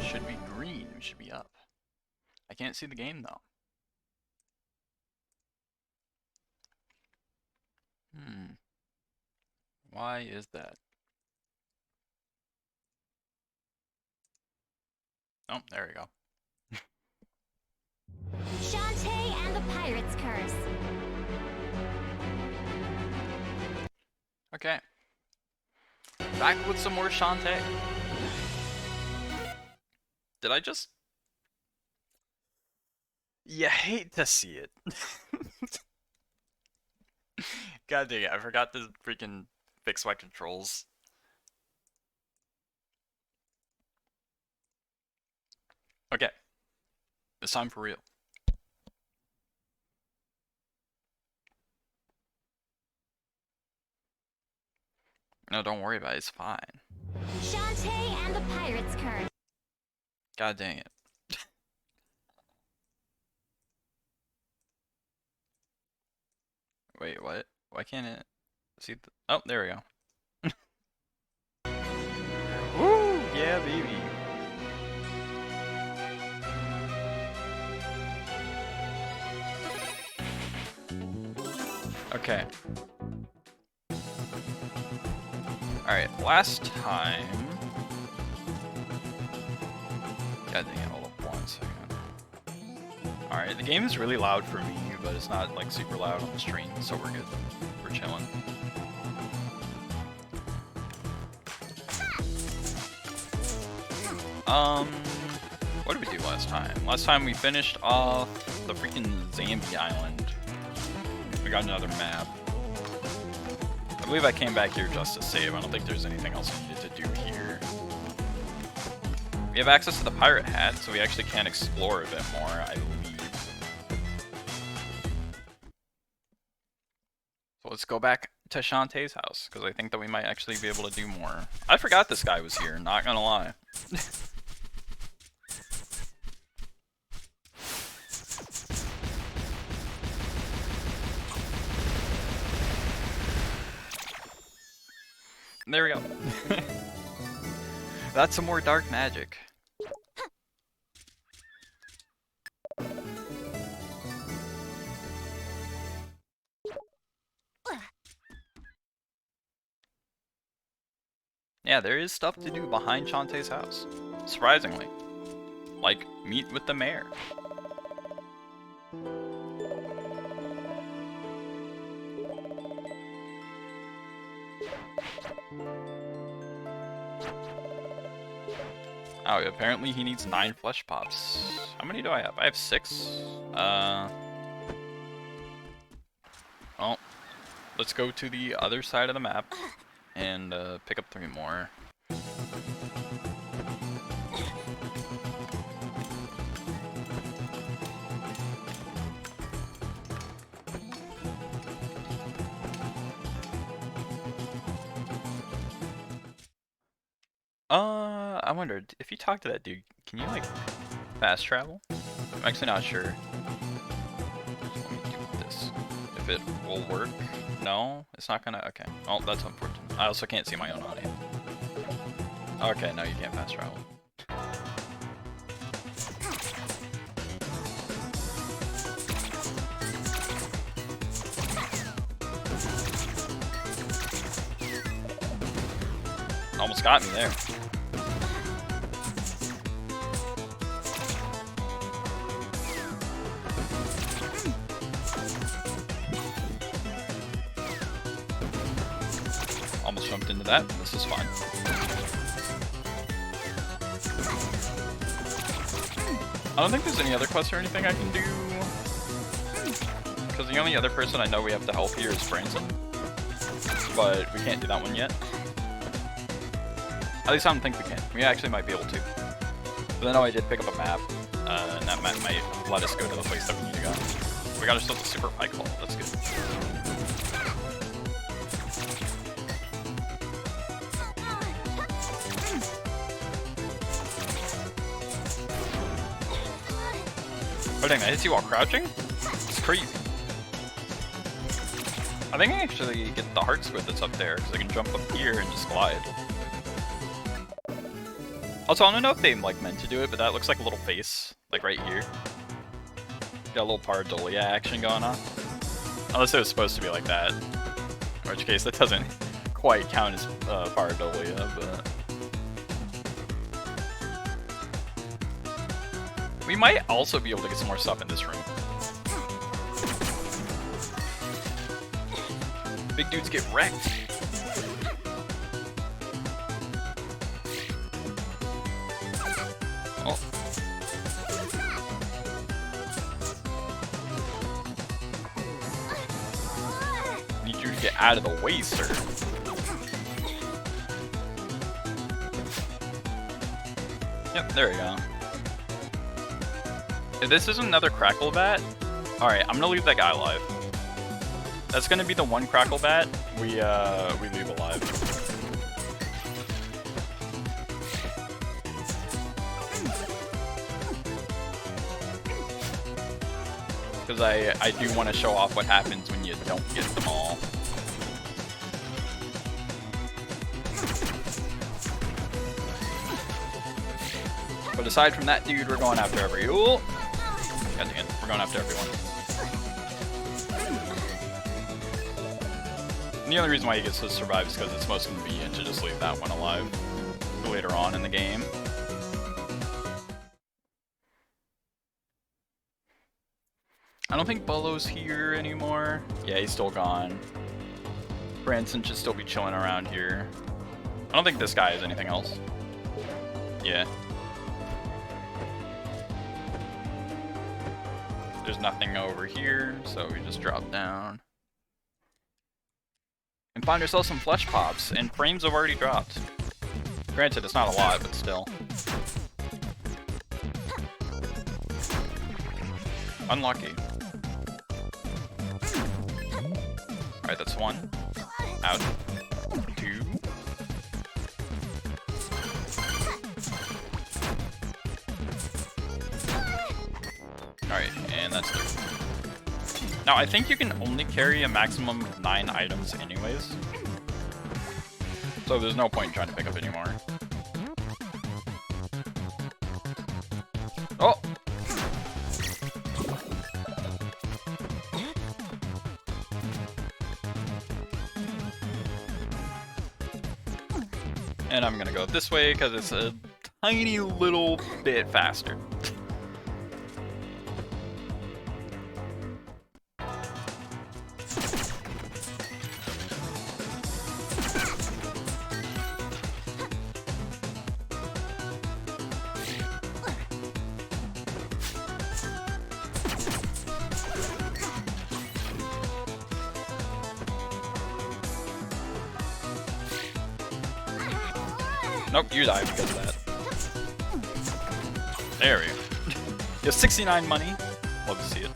should be green. We should be up. I can't see the game though. Why is that? Oh, there we go. Shantae and the Pirate's Curse. Okay. Back with some more Shantae. Did I just... You hate to see it. God dang it, I forgot to freaking fix my controls. Okay. It's time for real. No, don't worry about it, it's fine. Shantae and the Pirate's Curse. God dang it. Wait, what? Why can't it see the... Oh, there we go. Woo! Yeah, baby. Okay. Alright, last time... God dang it, hold up 1 second. Alright, the game is really loud for me, but it's not like super loud on the stream, so we're good. We're chilling. What did we do last time? Last time we finished off the freaking Zombie Island. We got another map. I believe I came back here just to save. I don't think there's anything else I needed to do here. We have access to the pirate hat, so we actually can explore a bit more, I believe. So let's go back to Shantae's house, because I think that we might actually be able to do more. I forgot this guy was here, not gonna lie. There we go. That's some more dark magic. Yeah, there is stuff to do behind Shantae's house. Surprisingly. Like, meet with the mayor. Oh, apparently he needs 9 flesh pops. How many do I have? I have 6. Well, let's go to the other side of the map and pick up 3 more. I wondered, if you talk to that dude, can you, like, fast travel? I'm actually not sure. Let me do this. If it will work. No? It's not gonna? Okay. Oh, that's unfortunate. I also can't see my own audio. Okay, no, you can't fast travel. Almost got me there. Almost jumped into that. This is fine. I don't think there's any other quests or anything I can do. Because the only other person I know we have to help here is Branson. But we can't do that one yet. At least I don't think we can. We actually might be able to. But I know I did pick up a map, and that map might let us go to the place that we need to go. We got ourselves a super high call. That's good. Oh dang, I hit you while crouching? It's crazy. I think I actually get the heart squid that's up there, because I can jump up here and just glide. Also, I don't know if they like meant to do it, but that looks like a little face, like right here. Got a little pareidolia action going on. Unless it was supposed to be like that. In which case, that doesn't quite count as pareidolia, but... We might also be able to get some more stuff in this room. Big dudes get wrecked. Oh. Need you to get out of the way, sir. Yep, there we go. If this is another crackle bat, alright, I'm gonna leave that guy alive. That's gonna be the one crackle bat we leave alive. Because I do want to show off what happens when you don't get them all. But aside from that dude, we're going after every... Ooh! God dang it, we're going after everyone. And the only reason why he gets to survive is because it's most convenient to just leave that one alive for later on in the game. I don't think Bolo's here anymore. Yeah, he's still gone. Branson should still be chilling around here. I don't think this guy has anything else. Yeah. There's nothing over here, so we just drop down. And find ourselves some flesh pops, and frames have already dropped. Granted, it's not a lot, but still. Unlucky. Alright, that's one. Out. Two. Alright, and that's three. Now, I think you can only carry a maximum of 9 items anyways. So there's no point in trying to pick up any more. Oh! And I'm gonna go this way because it's a tiny little bit faster. Nope, you die because of that. There we go. You have 69 money. Love to see it.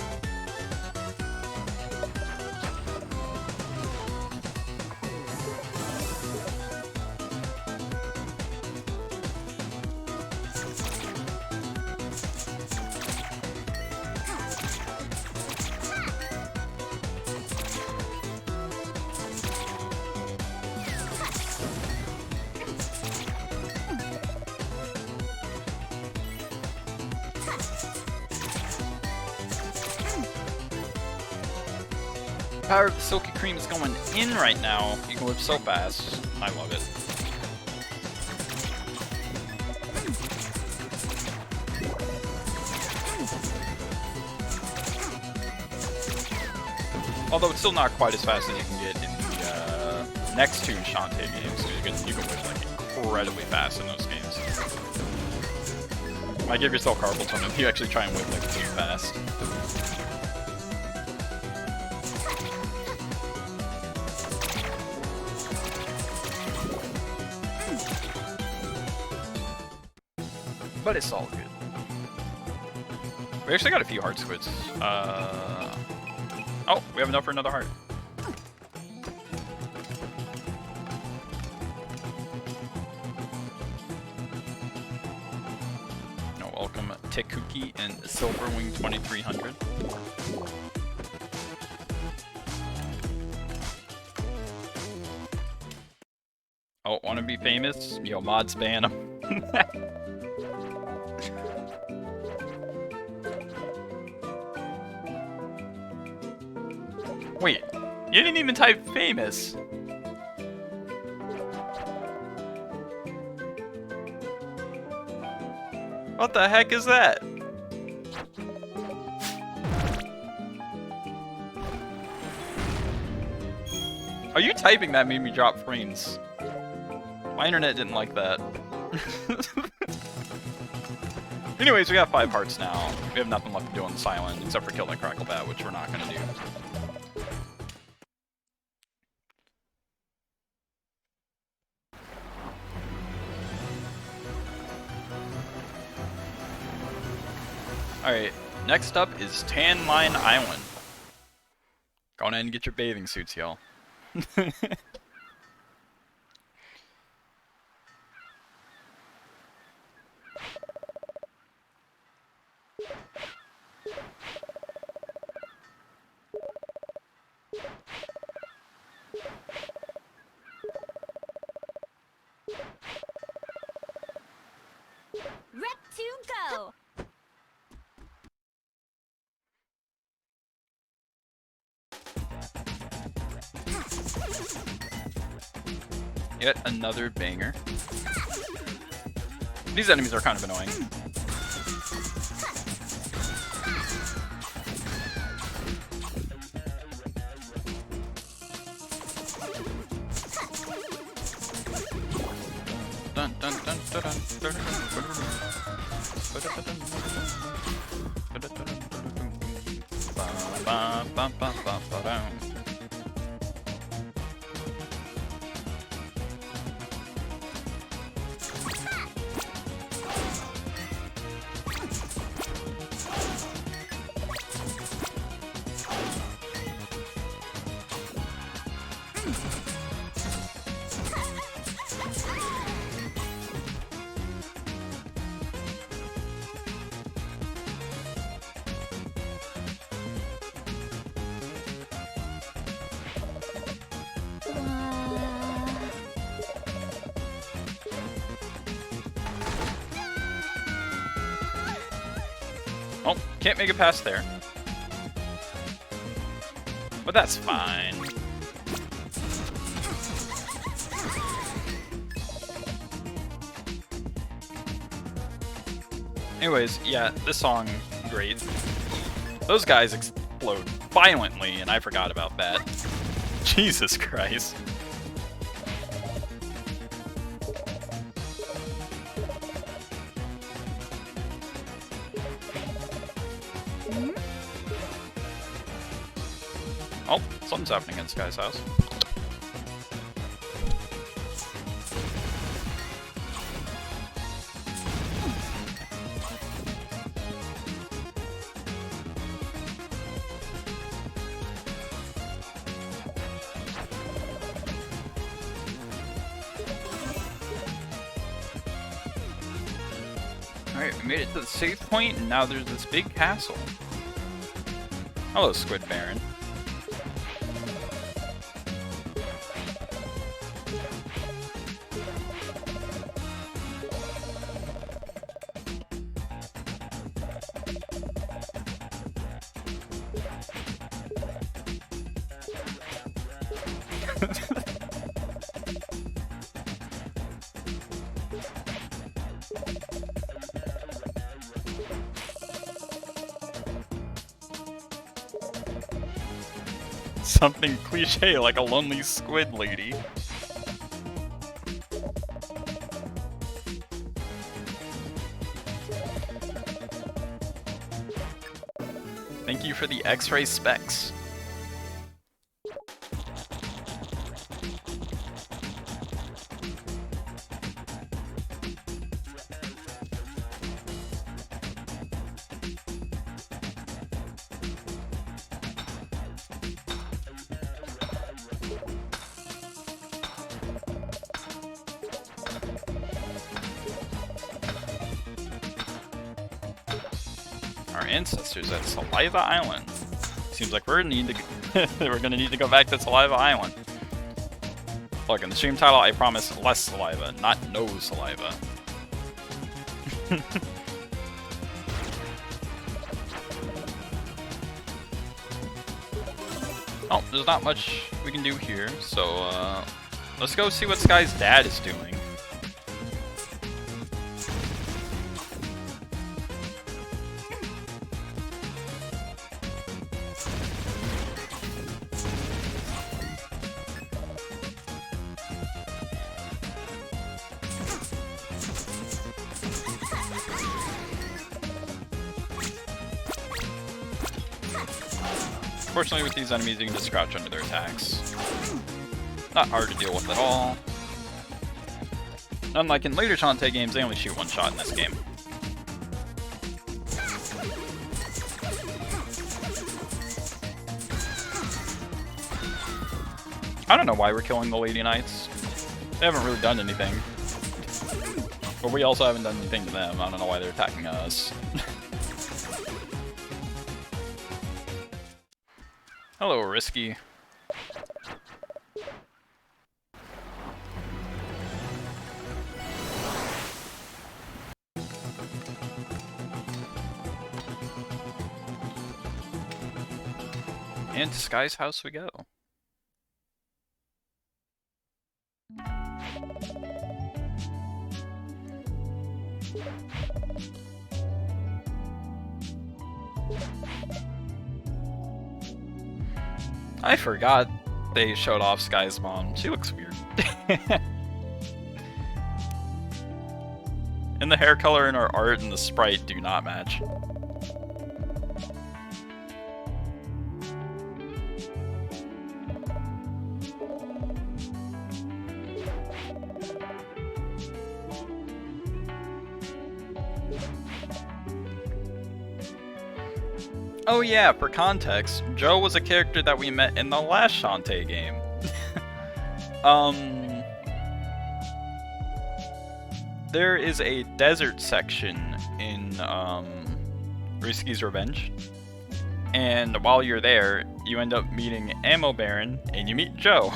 Power of the Silky Cream is going in right now. You can whip so fast. I love it. Although it's still not quite as fast as you can get in the next two Shantae games. So you can whip like incredibly fast in those games. Might give yourself carpal tunnel if you actually try and whip like really fast. But it's all good. We actually got a few heart squids. Oh, we have enough for another heart. No, welcome Tekuki and Silverwing 2300. Oh, wanna be famous? Yo, mods ban them. Wait, you didn't even type famous. What the heck is that? Are you typing that made me drop frames? My internet didn't like that. Anyways, we got 5 hearts now. We have nothing left to do on this island except for kill that Cracklebat, which we're not gonna do. Alright, next up is Tan Line Island. Go on in and get your bathing suits, y'all. Rep to go. Yet another banger. These enemies are kind of annoying. Dun, dun, dun, dun, dun, dun, dun, dun, dun. Oh, can't make it past there. But that's fine. Anyways, yeah, this song, great. Those guys explode violently, and I forgot about that. Jesus Christ. Oh, something's happening in Sky's house. Alright, we made it to the safe point, and now there's this big castle. Hello, Squid Baron. Something cliche like a lonely squid lady. Thank you for the X-ray specs. Our ancestors at Saliva Island. Seems like we're gonna need to go back to Saliva Island. Look, in the stream title, I promise less saliva, not no saliva. Oh, there's not much we can do here, so let's go see what Sky's dad is doing. Fortunately, with these enemies, you can just crouch under their attacks. Not hard to deal with at all. Unlike in later Shantae games, they only shoot one shot in this game. I don't know why we're killing the Lady Knights. They haven't really done anything. But we also haven't done anything to them. I don't know why they're attacking us. Hello, Risky. And to Sky's house we go. I forgot they showed off Sky's mom. She looks weird. And the hair color in our art and the sprite do not match. Oh yeah, for context, Joe was a character that we met in the last Shantae game. There is a desert section in Risky's Revenge. And while you're there, you end up meeting Ammo Baron, and you meet Joe.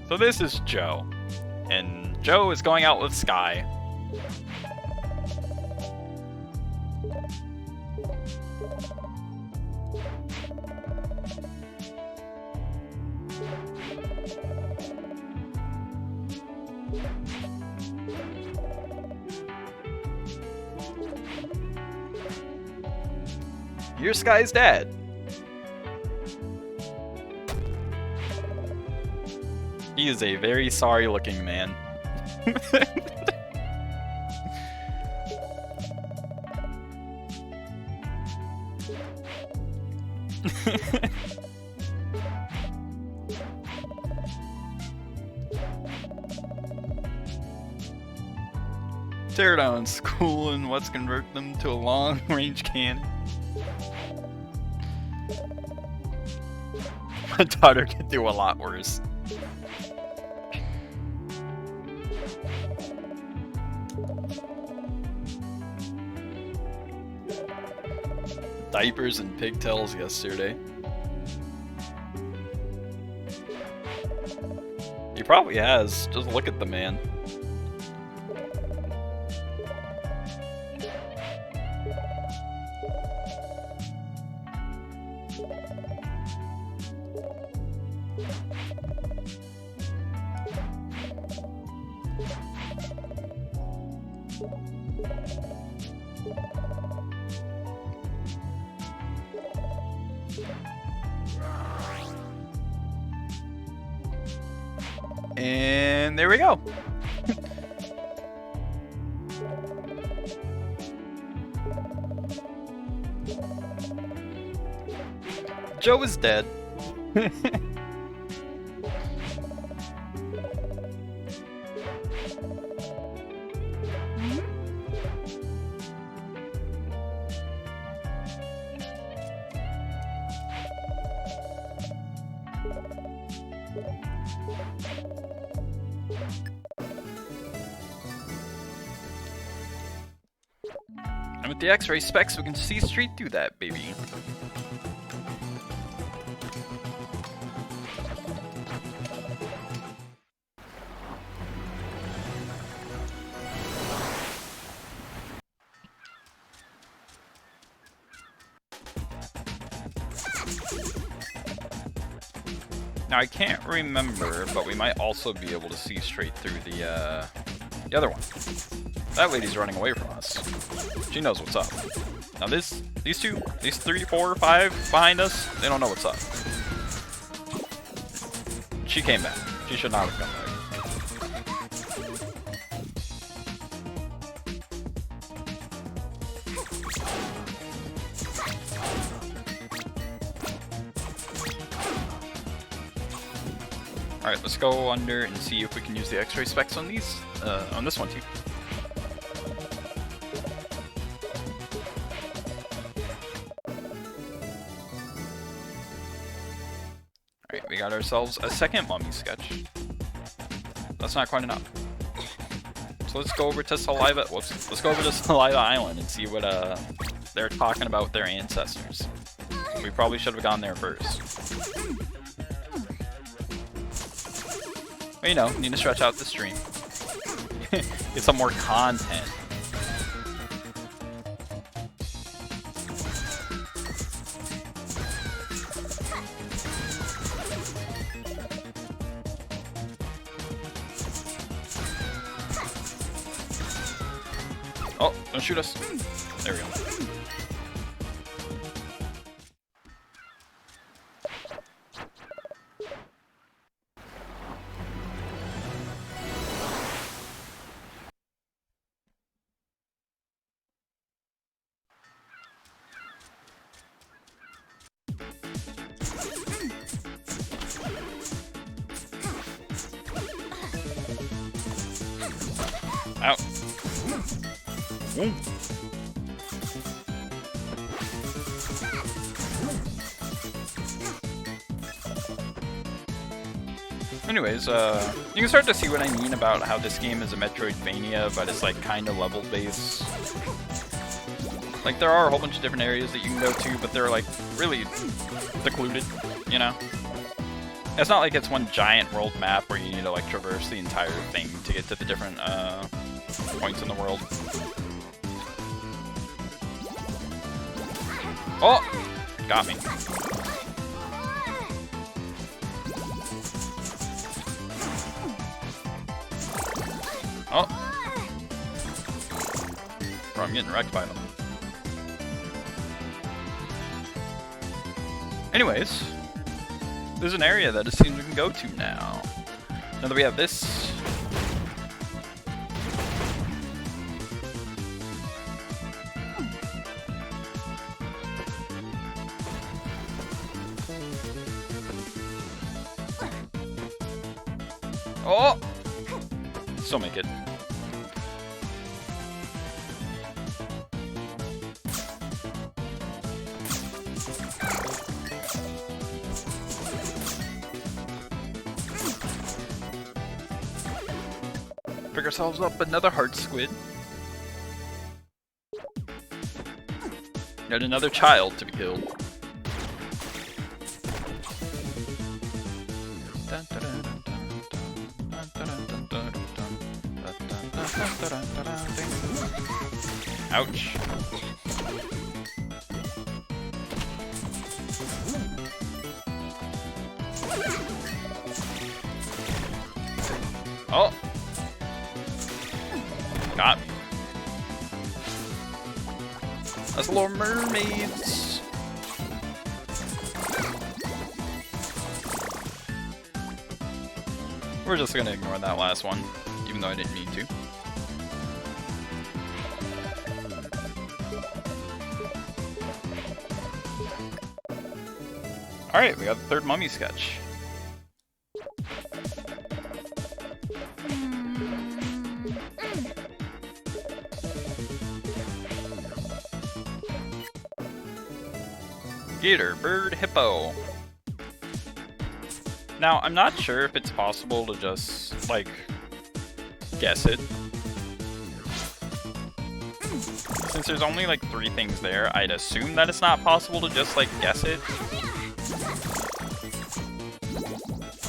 So this is Joe. And Joe is going out with Sky. You're Sky's dad. He is a very sorry looking man. Teardowns cool, and let's convert them to a long range cannon. My daughter could do a lot worse. Diapers and pigtails yesterday. He probably has. Just look at the man. And there we go. Joe is dead. And with the X-ray specs, we can see straight through that, baby. Now I can't remember, but we might also be able to see straight through the other one. That lady's running away from us. She knows what's up. Now these two, these 3, 4, 5 behind us, they don't know what's up. She came back. She should not have come back. Alright, let's go under and see if we can use the X-ray specs on these, on this one too. Alright, we got ourselves a second mummy sketch. That's not quite enough. So let's go over to Saliva, whoops, let's go over to Saliva Island and see what, they're talking about with their ancestors. We probably should have gone there first. But, you know, need to stretch out the stream. Get some more content. Oh, don't shoot us. There we go. Out. Ooh. Anyways, you can start to see what I mean about how this game is a Metroidvania, but it's like kind of level based. Like there are a whole bunch of different areas that you can go to, but they're like really secluded, you know? It's not like it's one giant world map where you need to like traverse the entire thing to get to the different points in the world. Oh! Got me. Oh! Bro, I'm getting wrecked by them. Anyways, there's an area that it seems we can go to now. Now that we have this. Oh! Still make it. Pick ourselves up another heart squid. Yet another child to be killed. Ouch. Oh! Got me. That's little mermaids. We're just gonna ignore that last one, even though I didn't mean to. Alright, we got the third mummy sketch. Gator, bird, hippo. Now, I'm not sure if it's possible to just, like, guess it. Since there's only, like, 3 things there, I'd assume that it's not possible to just, like, guess it.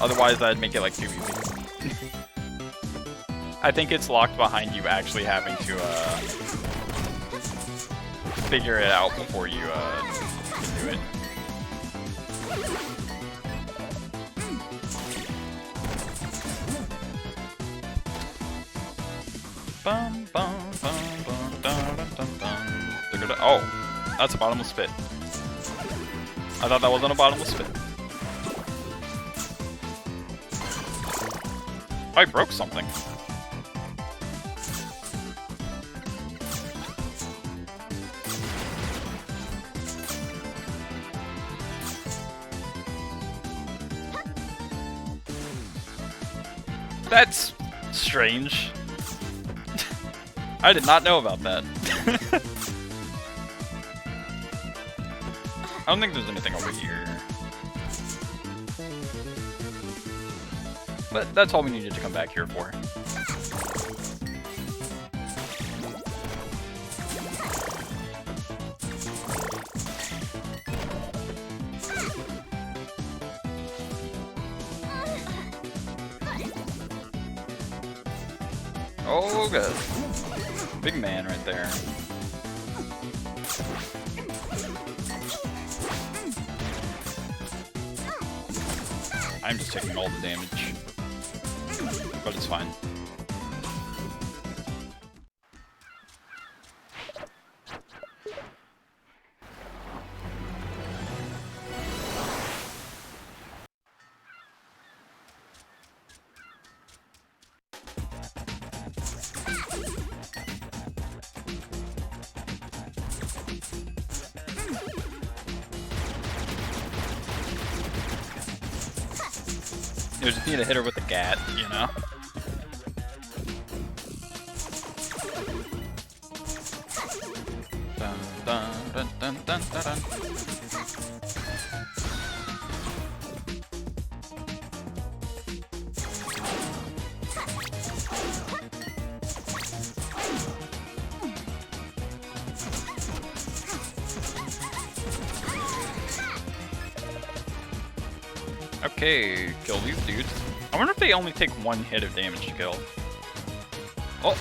Otherwise, that'd make it, like, too easy. I think it's locked behind you actually having to, figure it out before you, can do it. Oh, that's a bottomless pit. I thought that wasn't a bottomless pit. Oh, I broke something. That's strange. I did not know about that. I don't think there's anything over here. But that's all we needed to come back here for. Oh, good. Big man right there. I'm just taking all the damage. But it's fine. You just need to hit her with the gat, you know? Dun, dun, dun, dun, dun, dun, dun. Okay, kill these dudes. I wonder if they only take one hit of damage to kill. Oh!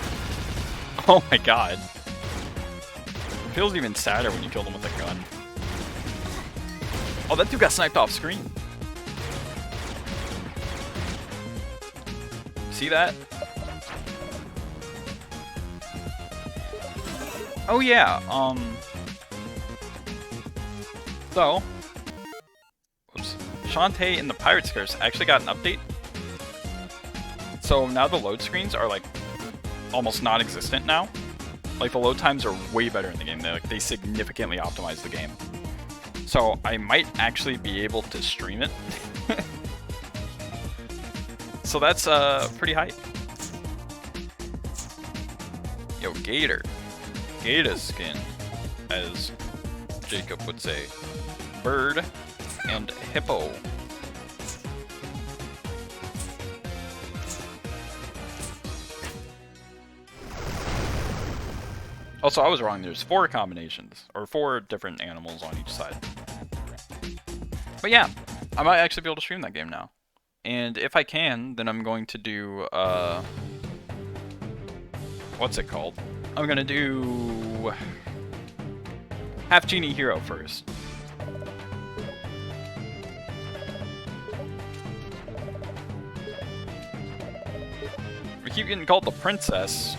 Oh my god. It feels even sadder when you kill them with a gun. Oh, that dude got sniped off screen. See that? Oh yeah, so... Whoops. Shantae and the Pirate's Curse actually got an update. So now the load screens are like almost non-existent now. Like the load times are way better in the game. They significantly optimize the game. So I might actually be able to stream it. So that's pretty hype. Yo, Gator. Gator skin, as Jacob would say. Bird and hippo. Also, I was wrong. There's 4 combinations, or 4 different animals on each side. But yeah, I might actually be able to stream that game now. And if I can, then I'm going to do, what's it called? I'm gonna do Half Genie Hero first. We keep getting called the princess.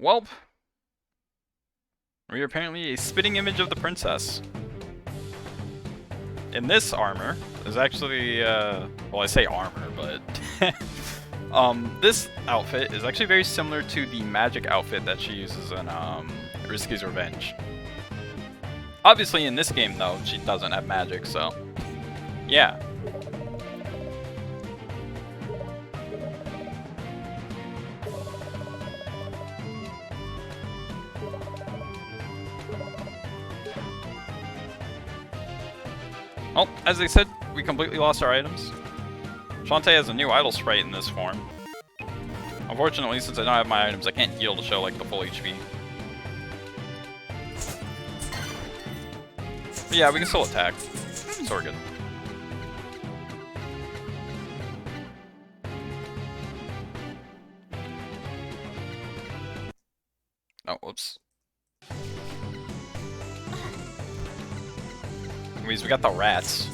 Welp. We're apparently a spitting image of the princess. In this armor, is actually, well, I say armor, but this outfit is actually very similar to the magic outfit that she uses in Risky's Revenge. Obviously, in this game, though, she doesn't have magic, so yeah. Well, as I said, we completely lost our items. Shantae has a new idle sprite in this form. Unfortunately, since I don't have my items, I can't heal to show like the full HP. But yeah, we can still attack. So we're good. Oh, whoops. Anyways, we got the rats.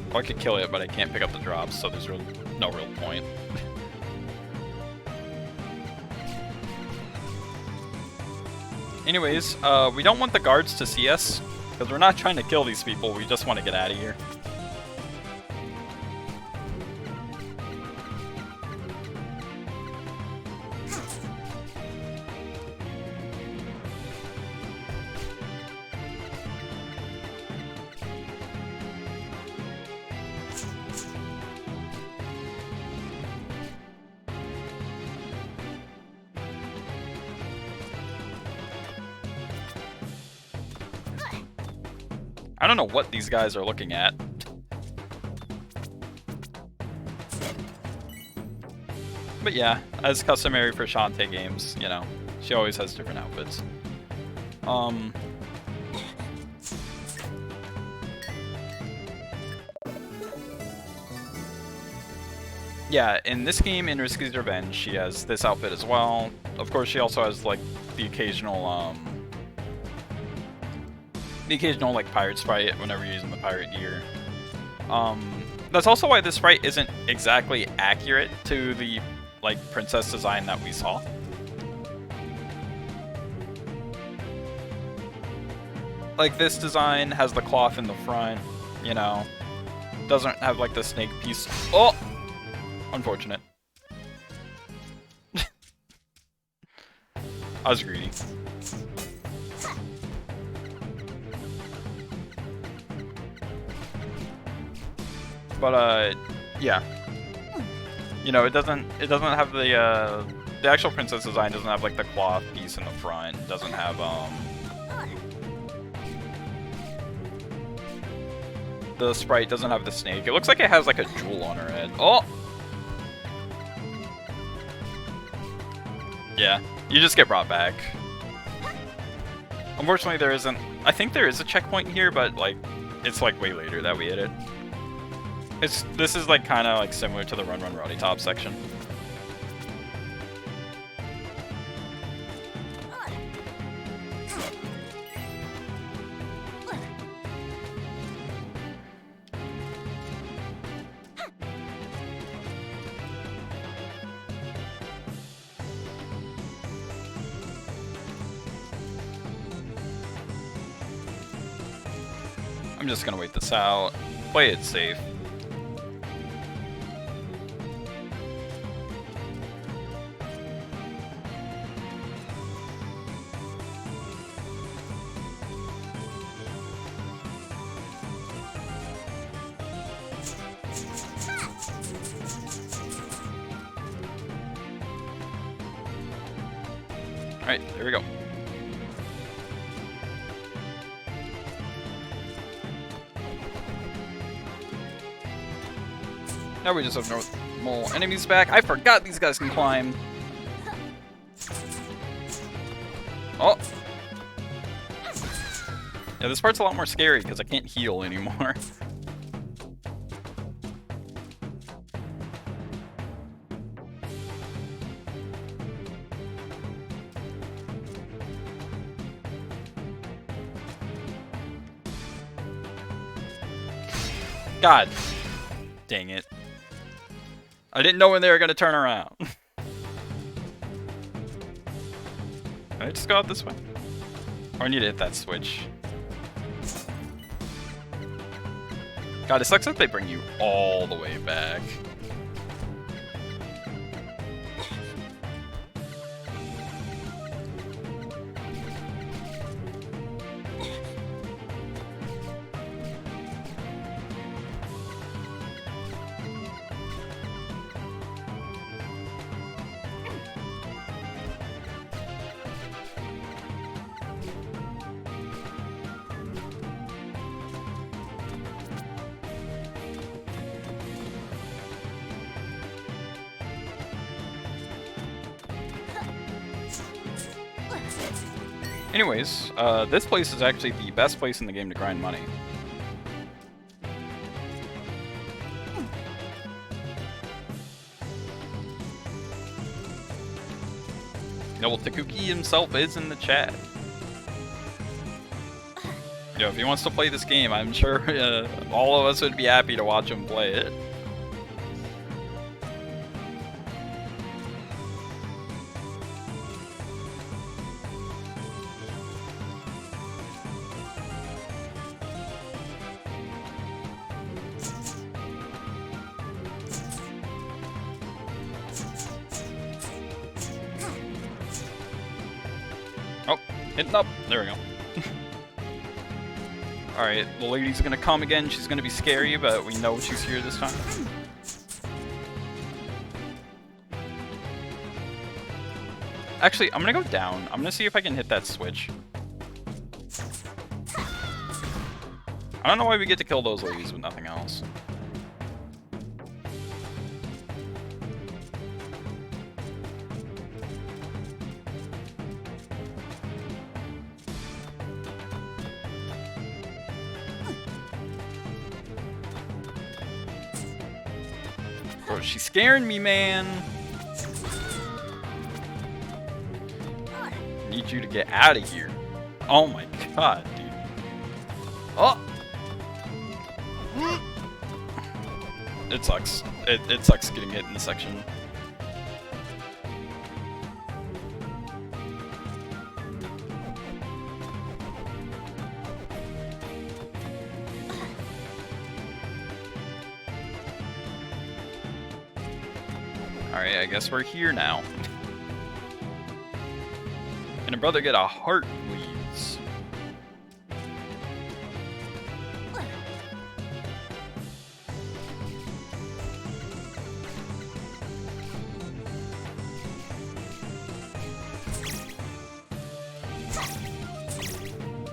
Well, I could kill it, but I can't pick up the drops, so there's no real point. Anyways, we don't want the guards to see us, because we're not trying to kill these people, we just want to get out of here. I don't know what these guys are looking at. But yeah, as customary for Shantae games, you know, she always has different outfits. Yeah, in this game, in Risky's Revenge, she has this outfit as well. Of course, she also has, like, the occasional like pirate sprite whenever you're using the pirate gear. That's also why this sprite isn't exactly accurate to the like princess design that we saw. Like this design has the cloth in the front, you know, doesn't have like the snake piece. Oh, unfortunate. I was greedy. But yeah, you know, it doesn't have the actual princess design doesn't have like the cloth piece in the front. It doesn't have the sprite doesn't have the snake. It looks like it has like a jewel on her head. Oh, yeah, you just get brought back. Unfortunately, there isn't. I think there is a checkpoint here, but like it's like way later that we hit it. This is like kind of like similar to the Run Run Rowdy Top section. I'm just gonna wait this out, play it safe. Alright, there we go. Now we just have normal enemies back. I forgot these guys can climb. Oh! Yeah, this part's a lot more scary because I can't heal anymore. God dang it. I didn't know when they were going to turn around. Can I just go out this way? Or I need to hit that switch. God, it sucks that they bring you all the way back. Anyways, this place is actually the best place in the game to grind money. Yeah, well, Takuki himself is in the chat. Yo, if he wants to play this game, I'm sure all of us would be happy to watch him play it. Oh, hitting up. There we go. Alright, the lady's gonna come again. She's gonna be scary, but we know she's here this time. Actually, I'm gonna go down. I'm gonna see if I can hit that switch. I don't know why we get to kill those ladies with nothing else. Bro, she's scaring me, man. Need you to get out of here. Oh my god, dude. Oh! It sucks. It sucks getting hit in this section. Alright, I guess we're here now. And a brother get a heart, please.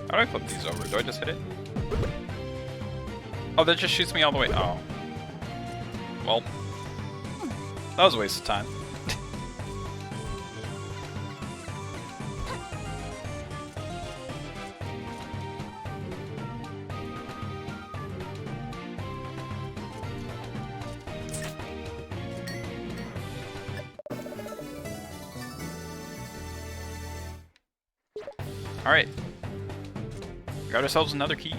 How do I flip these over? Do I just hit it? Oh, that just shoots me all the way. Oh. Well. That was a waste of time. Alright. Got ourselves another key.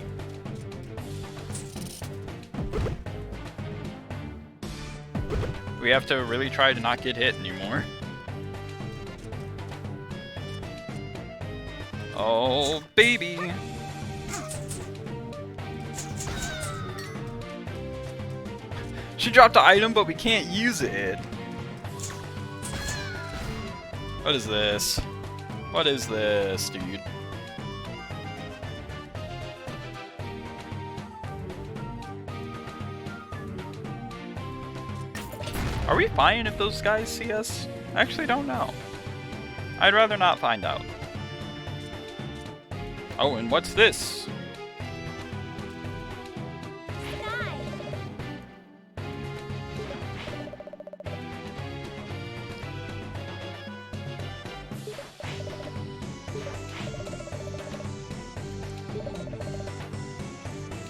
We have to really try to not get hit anymore. Oh, baby! She dropped an item, but we can't use it. What is this? What is this, dude? Are we fine if those guys see us? I actually don't know. I'd rather not find out. Oh, and what's this?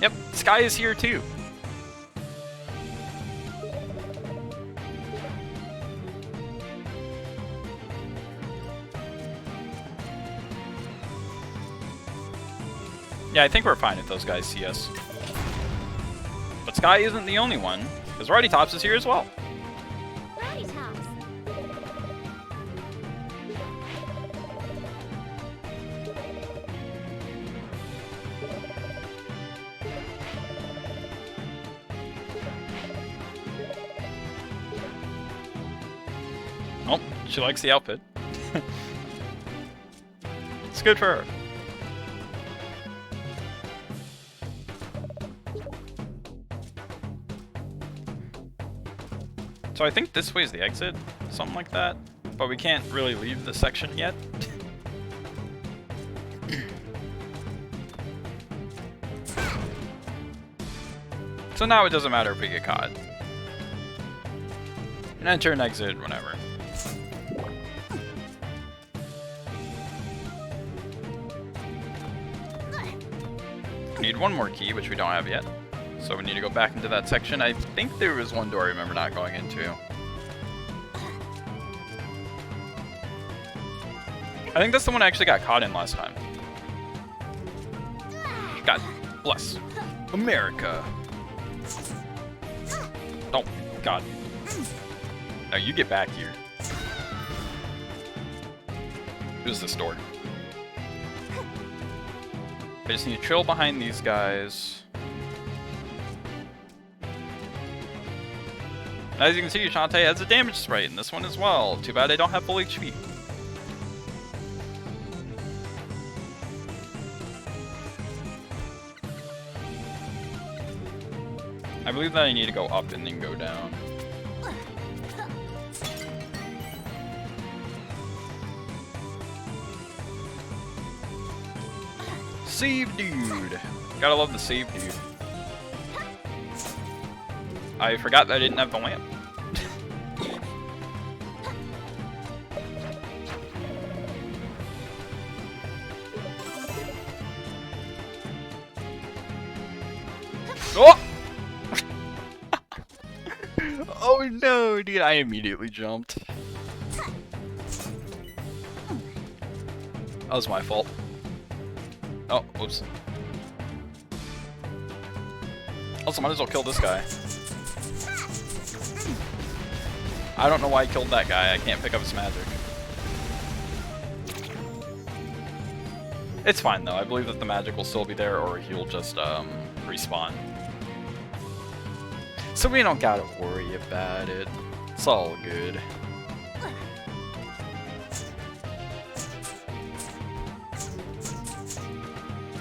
Yep, Sky is here too. Yeah, I think we're fine if those guys see us. But Sky isn't the only one, because Righty Tops is here as well. Righty Tops. Oh, she likes the outfit. It's good for her. So I think this way is the exit, something like that. But we can't really leave this section yet. So now it doesn't matter if we get caught. And enter and exit whenever. need one more key, which we don't have yet. So we need to go back into that section. I think there was one door I remember not going into. I think that's the one I actually got caught in last time. God bless America. Oh, God. No, you get back here. Who's this door? I just need to chill behind these guys. As you can see, Shantae has a damage sprite in this one as well. Too bad I don't have full HP. I believe that I need to go up and then go down. Save dude! Gotta love the save dude. I forgot that I didn't have the lamp. Oh! Oh no, dude, I immediately jumped. That was my fault. Oh, whoops. Also, might as well kill this guy. I don't know why I killed that guy. I can't pick up his magic. It's fine, though. I believe that the magic will still be there, or he'll just, respawn. So we don't gotta worry about it. It's all good.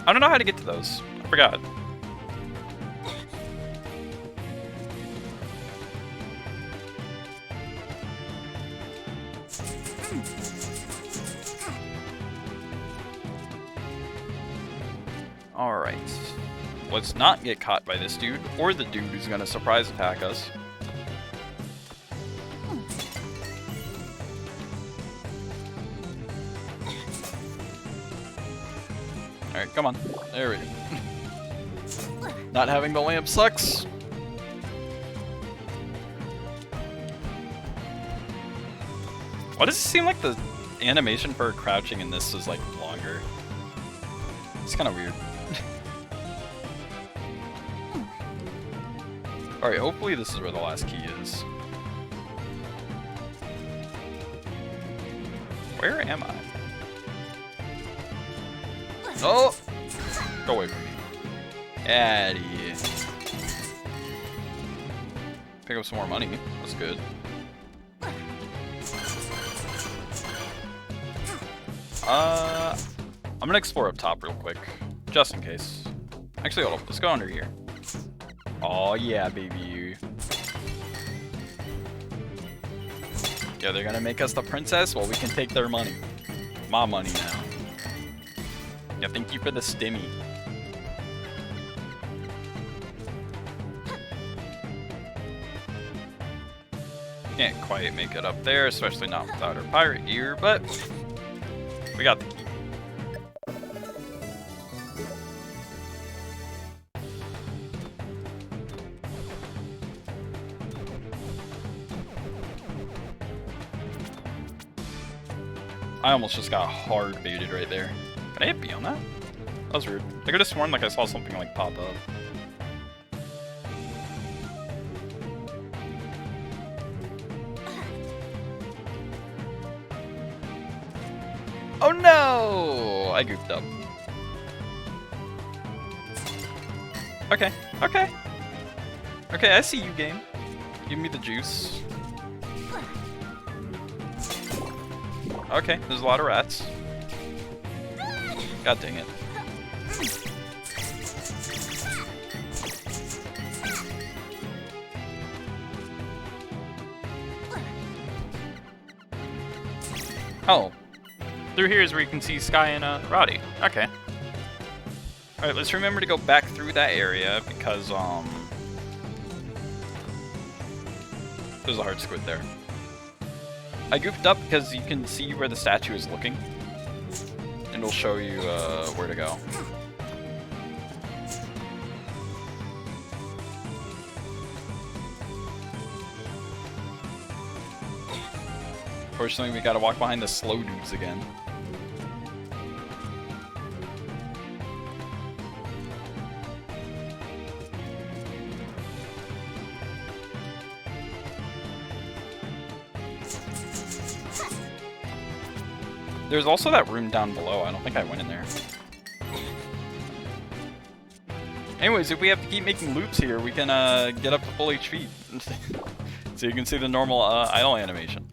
I don't know how to get to those. I forgot. Alright. Let's not get caught by this dude, or the dude who's gonna surprise attack us. Alright, come on. There we go. Not having the lamp sucks. Why does it seem like the animation for crouching in this is like longer? It's kind of weird. Alright, hopefully this is where the last key is. Where am I? Oh! Go away from me. Outta here. Pick up some more money. That's good. I'm gonna explore up top real quick. Just in case. Actually, hold up. Let's go under here. Oh yeah, baby. Yeah, they're gonna make us the princess? Well, we can take their money. My money now. Yeah, thank you for the stimmy. Can't quite make it up there, especially not without our pirate gear, but we got the key. I almost just got hard baited right there. Can I hit B on that? That was weird. I could have sworn like I saw something like pop up. Oh no! I goofed up. Okay, okay. Okay, I see you, game. Give me the juice. Okay, there's a lot of rats. God dang it. Oh. Through here is where you can see Sky and Roddy. Okay. Alright, let's remember to go back through that area because, there's a hard squid there. I goofed up because you can see where the statue is looking. And it'll show you where to go. Unfortunately, we gotta walk behind the slow dudes again. There's also that room down below. I don't think I went in there. Anyways, if we have to keep making loops here, we can get up to full HP. So you can see the normal idle animation.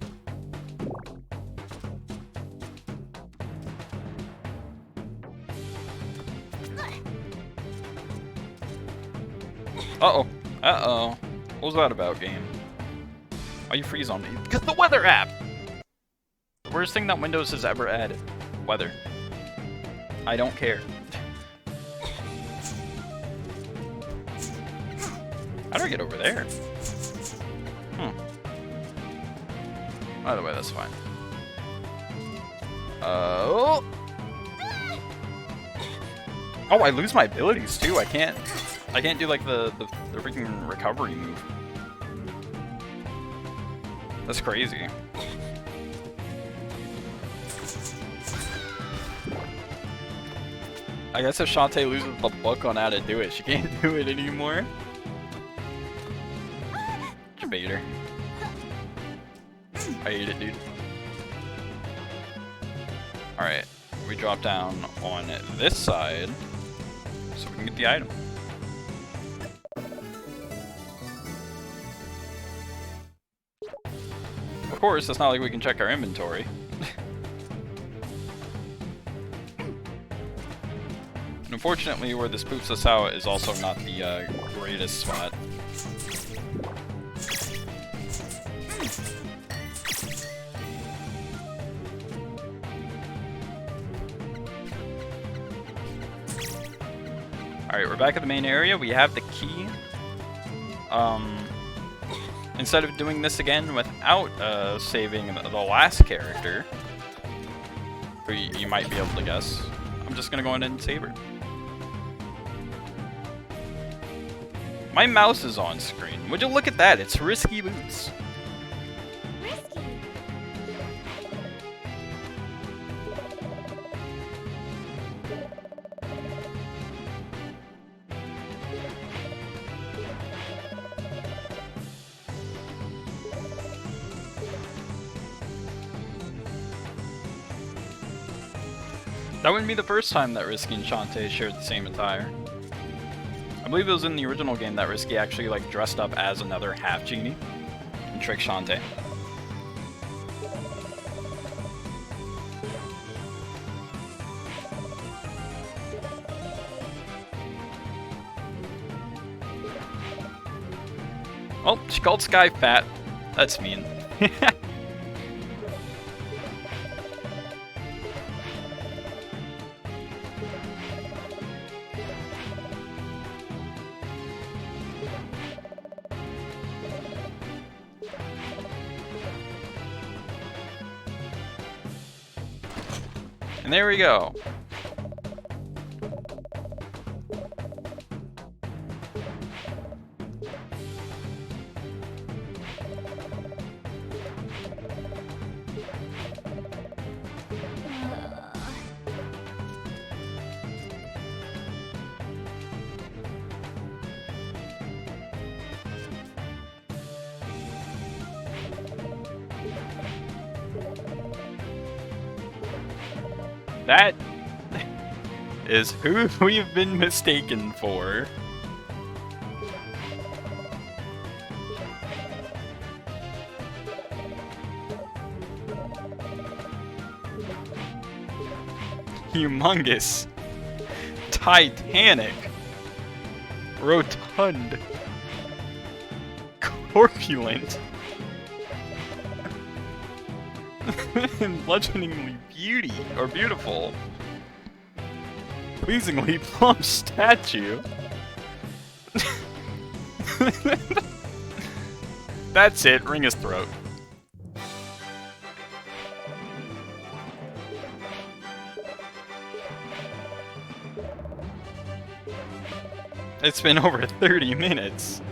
Uh-oh. Uh-oh. What was that about, game? Why you freeze on me? Because the weather app! The worst thing that Windows has ever added. Weather. I don't care. How do I get over there? By the way, that's fine. Oh! Oh, I lose my abilities too. I can't do like the freaking recovery move. That's crazy. I guess if Shantae loses the book on how to do it, she can't do it anymore. Debater. I hate it, dude. Alright, we drop down on this side so we can get the item. Of course, it's not like we can check our inventory. And unfortunately, where this poops us out is also not the greatest spot. Alright, we're back at the main area. We have the key. Instead of doing this again without saving the last character, who you might be able to guess, I'm just gonna go in and save her. My mouse is on screen. Would you look at that? It's Risky Boots. Risky. That wouldn't be the first time that Risky and Shantae shared the same attire. I believe it was in the original game that Risky actually like dressed up as another half genie and tricked Shantae. Oh, she called Sky fat. That's mean. And there we go. That is who we've been mistaken for. Humongous, titanic, rotund, corpulent, and bludgeoningly beautiful, pleasingly plump statue. That's it, wring his throat. It's been over 30 minutes.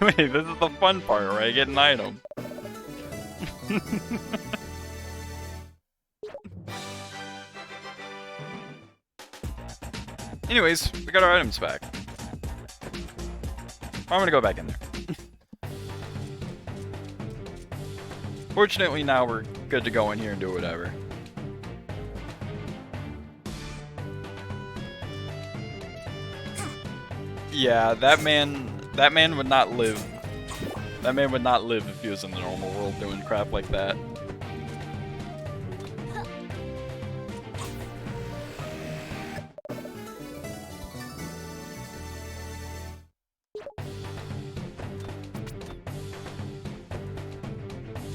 Wait, this is the fun part where I get an item. Anyways, we got our items back. I'm gonna go back in there. Fortunately, now we're good to go in here and do whatever. Yeah, that man would not live. That man would not live if he was in the normal world doing crap like that.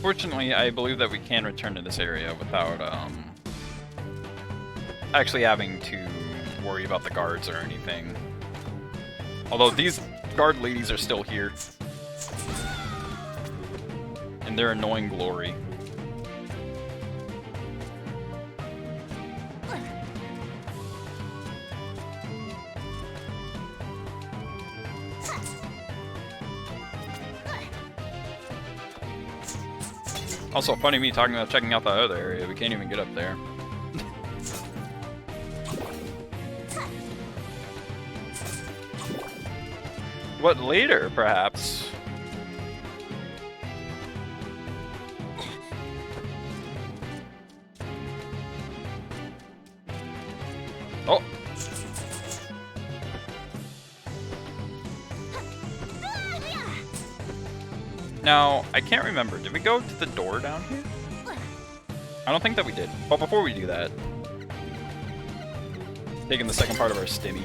Fortunately, I believe that we can return to this area without actually having to worry about the guards or anything. Although these guard ladies are still here. In their annoying glory. Also, funny me talking about checking out the other area. We can't even get up there. What later, perhaps? Oh! Now, I can't remember. Did we go to the door down here? I don't think that we did. But before we do that, taking the second part of our stimmy.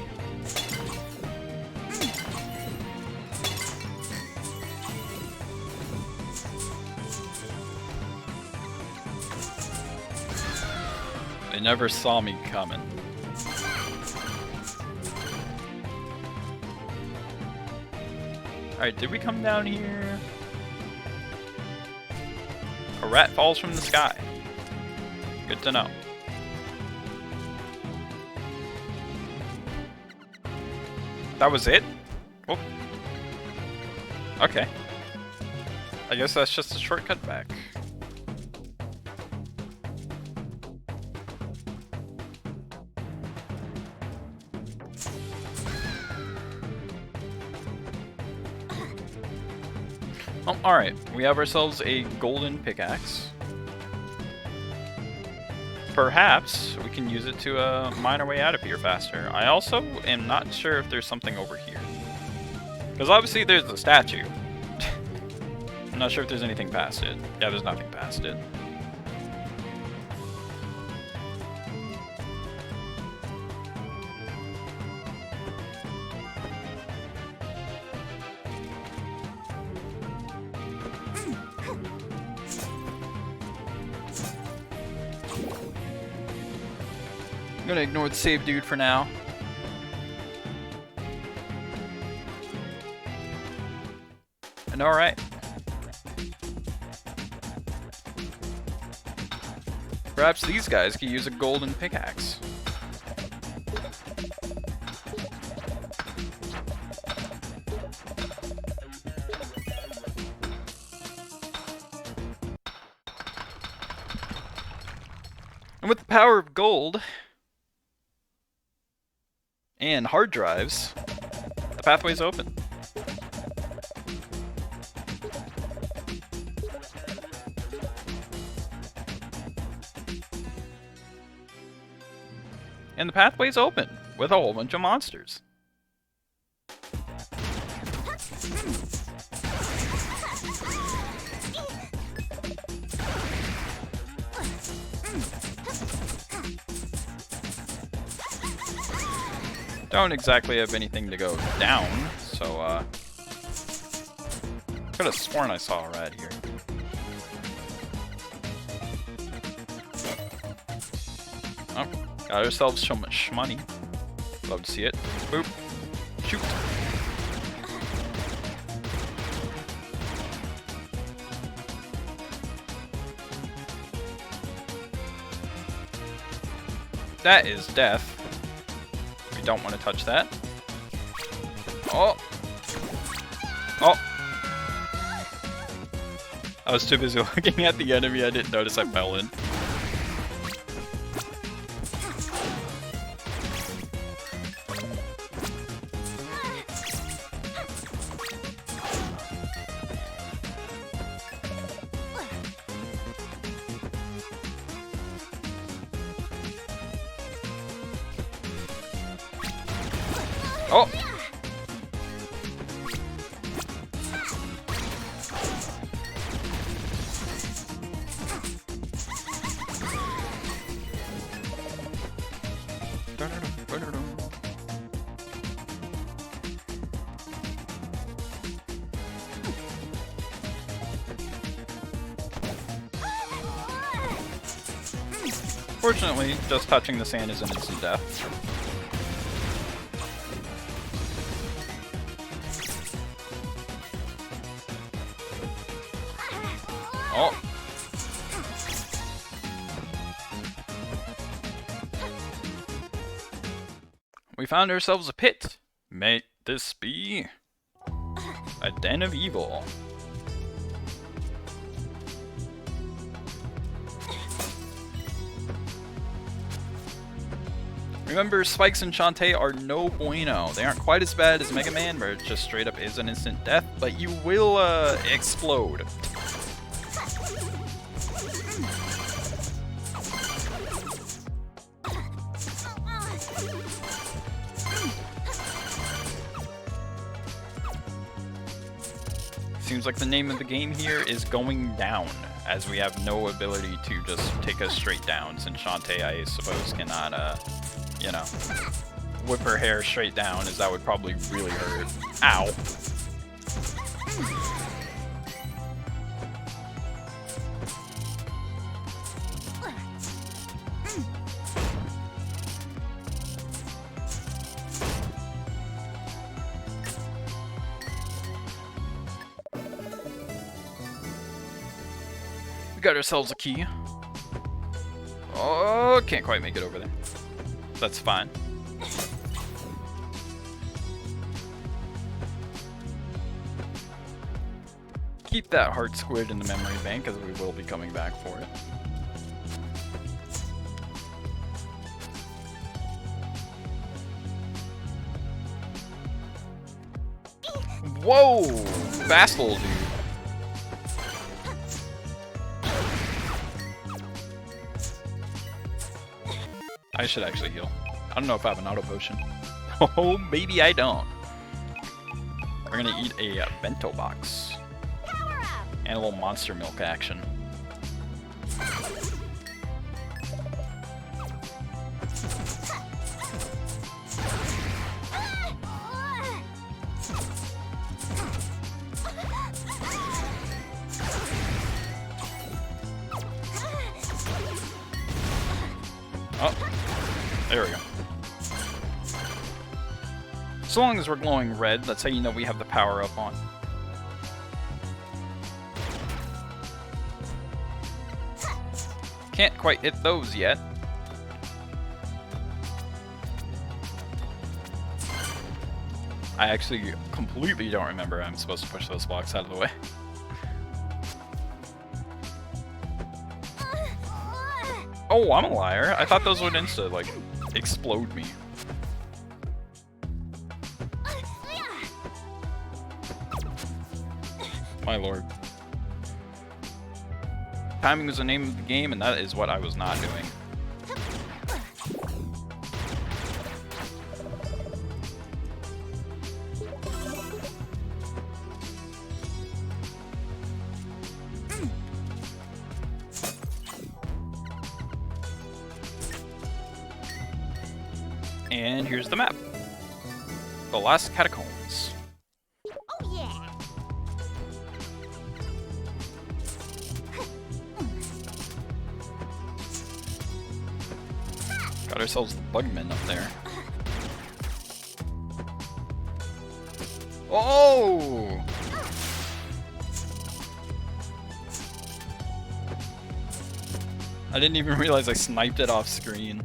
They never saw me coming. Alright, did we come down here? A rat falls from the sky. Good to know. That was it? Oh. Okay. I guess that's just a shortcut back. Oh, alright. We have ourselves a golden pickaxe. Perhaps we can use it to mine our way out of here faster. I also am not sure if there's something over here. Because obviously there's the statue. I'm not sure if there's anything past it. Yeah, there's nothing past it. I'm gonna ignore the save dude for now. And alright. Perhaps these guys could use a golden pickaxe. And with the power of gold and hard drives, the pathway's open. And the pathway's open with a whole bunch of monsters. Don't exactly have anything to go down, so could have sworn I saw a rat here. Oh, got ourselves so much money. Love to see it. Boop. Shoot. That is death. We don't want to touch that. Oh. Oh. I was too busy looking at the enemy, I didn't notice I fell in. Oh! Fortunately, just touching the sand is an instant death. Oh! We found ourselves a pit. May this be a den of evil. Remember, Spikes and Shantae are no bueno. They aren't quite as bad as Mega Man, where it just straight up is an instant death, but you will explode. Seems like the name of the game here is going down, as we have no ability to just take us straight down, since Shantae, I suppose, cannot, you know, whip her hair straight down, as that would probably really hurt. Ow. We got ourselves a key. Oh, can't quite make it over there. That's fine. Keep that heart squid in the memory bank, as we will be coming back for it. Whoa! Vassal, dude. I should actually heal. I don't know if I have an auto potion. Oh, maybe I don't. We're gonna eat a bento box. And a little monster milk action. Oh, there we go. So long as we're glowing red, that's how you know we have the power up on. Can't quite hit those yet. I actually completely don't remember I'm supposed to push those blocks out of the way. Oh, I'm a liar. I thought those would insta, like, explode me. My lord. Timing was the name of the game, and that is what I was not doing. And here's the map. The last catacombs. Oh yeah. Got ourselves the bugmen up there. Oh! I didn't even realize I sniped it off screen.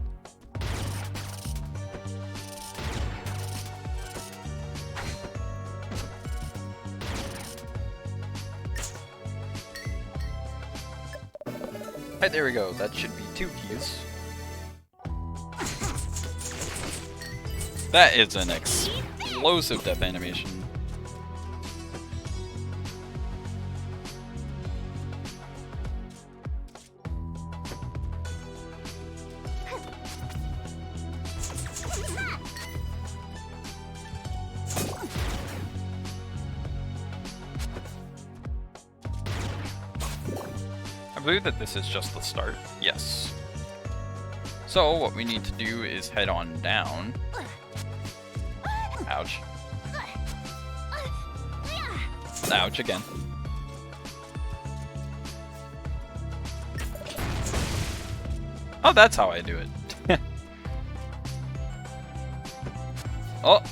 Right, there we go. That should be 2 keys. That is an explosive death animation. I believe that this is just the start. Yes. So what we need to do is head on down. Ouch. Ouch again. Oh, that's how I do it. Oh!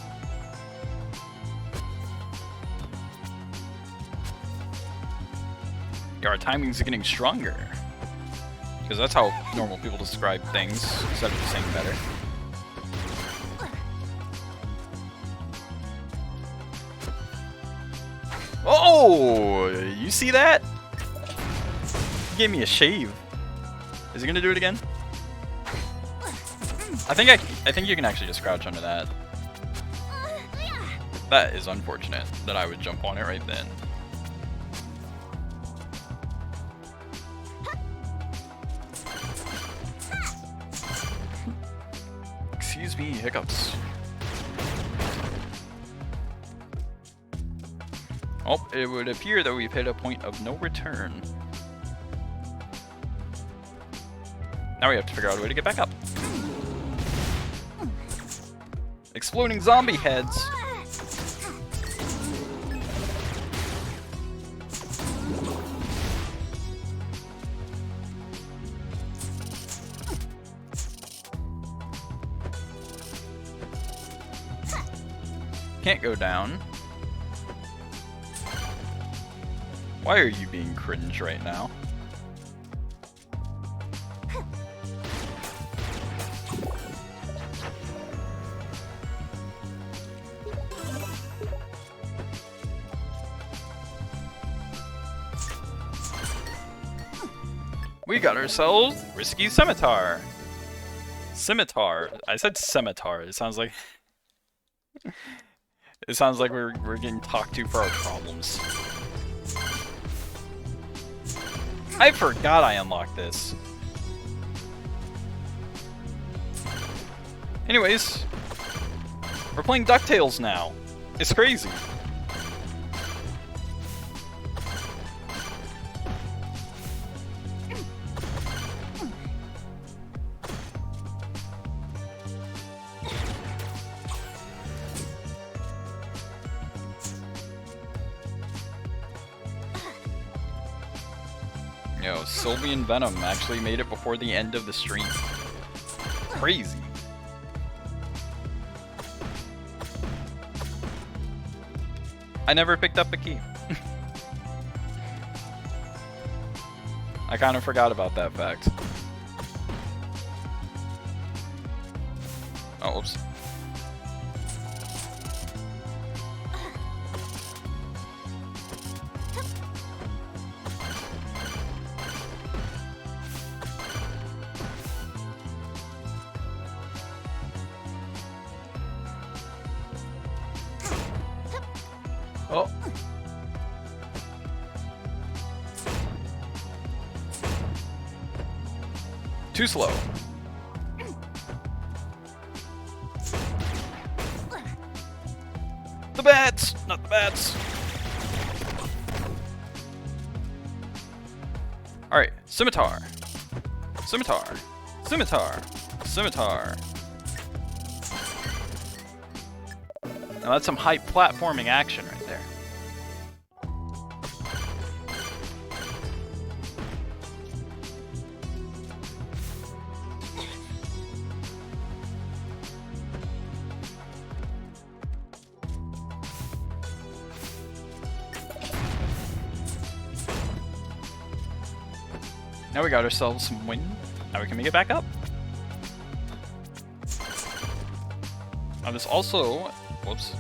Yeah, our timing's getting stronger. Because that's how normal people describe things, instead of just saying better. Oh! You see that? He gave me a shave. Is he gonna do it again? I think you can actually just crouch under that. That is unfortunate that I would jump on it right then. Excuse me, hiccups. Oh, it would appear that we've hit a point of no return. Now we have to figure out a way to get back up. Exploding zombie heads! Can't go down. Why are you being cringe right now? We got ourselves Risky Scimitar. Scimitar. I said scimitar. It sounds like we're getting talked to for our problems. I forgot I unlocked this. Anyways, we're playing DuckTales now. It's crazy. Yo, Sylvian Venom actually made it before the end of the stream. Crazy. I never picked up a key. I kind of forgot about that fact. Oh, oops. Oh. Too slow. The bats! Not the bats! Alright, scimitar. Scimitar. Scimitar. Scimitar. Now that's some high platforming action right there. Now we got ourselves some wind. Now we can make it back up. Now this also, whoops.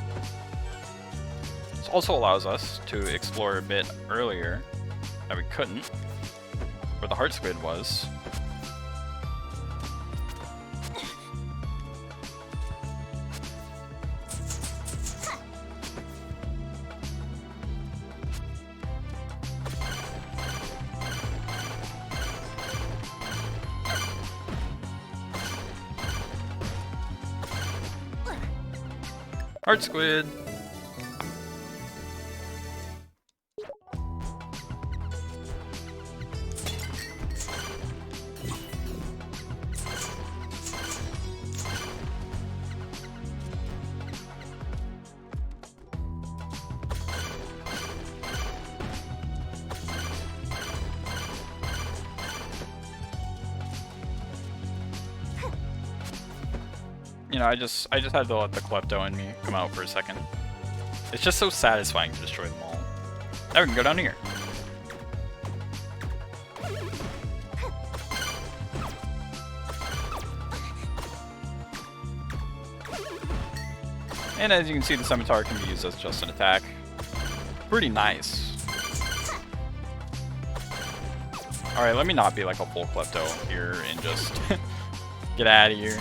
This also allows us to explore a bit earlier that we couldn't. where the heart squid was. Heart squid. You know, I just had to let the klepto in me come out for a second. It's just so satisfying to destroy them all. Now we can go down here. And as you can see, the scimitar can be used as just an attack. Pretty nice. Alright, let me not be like a full klepto here and just get out of here.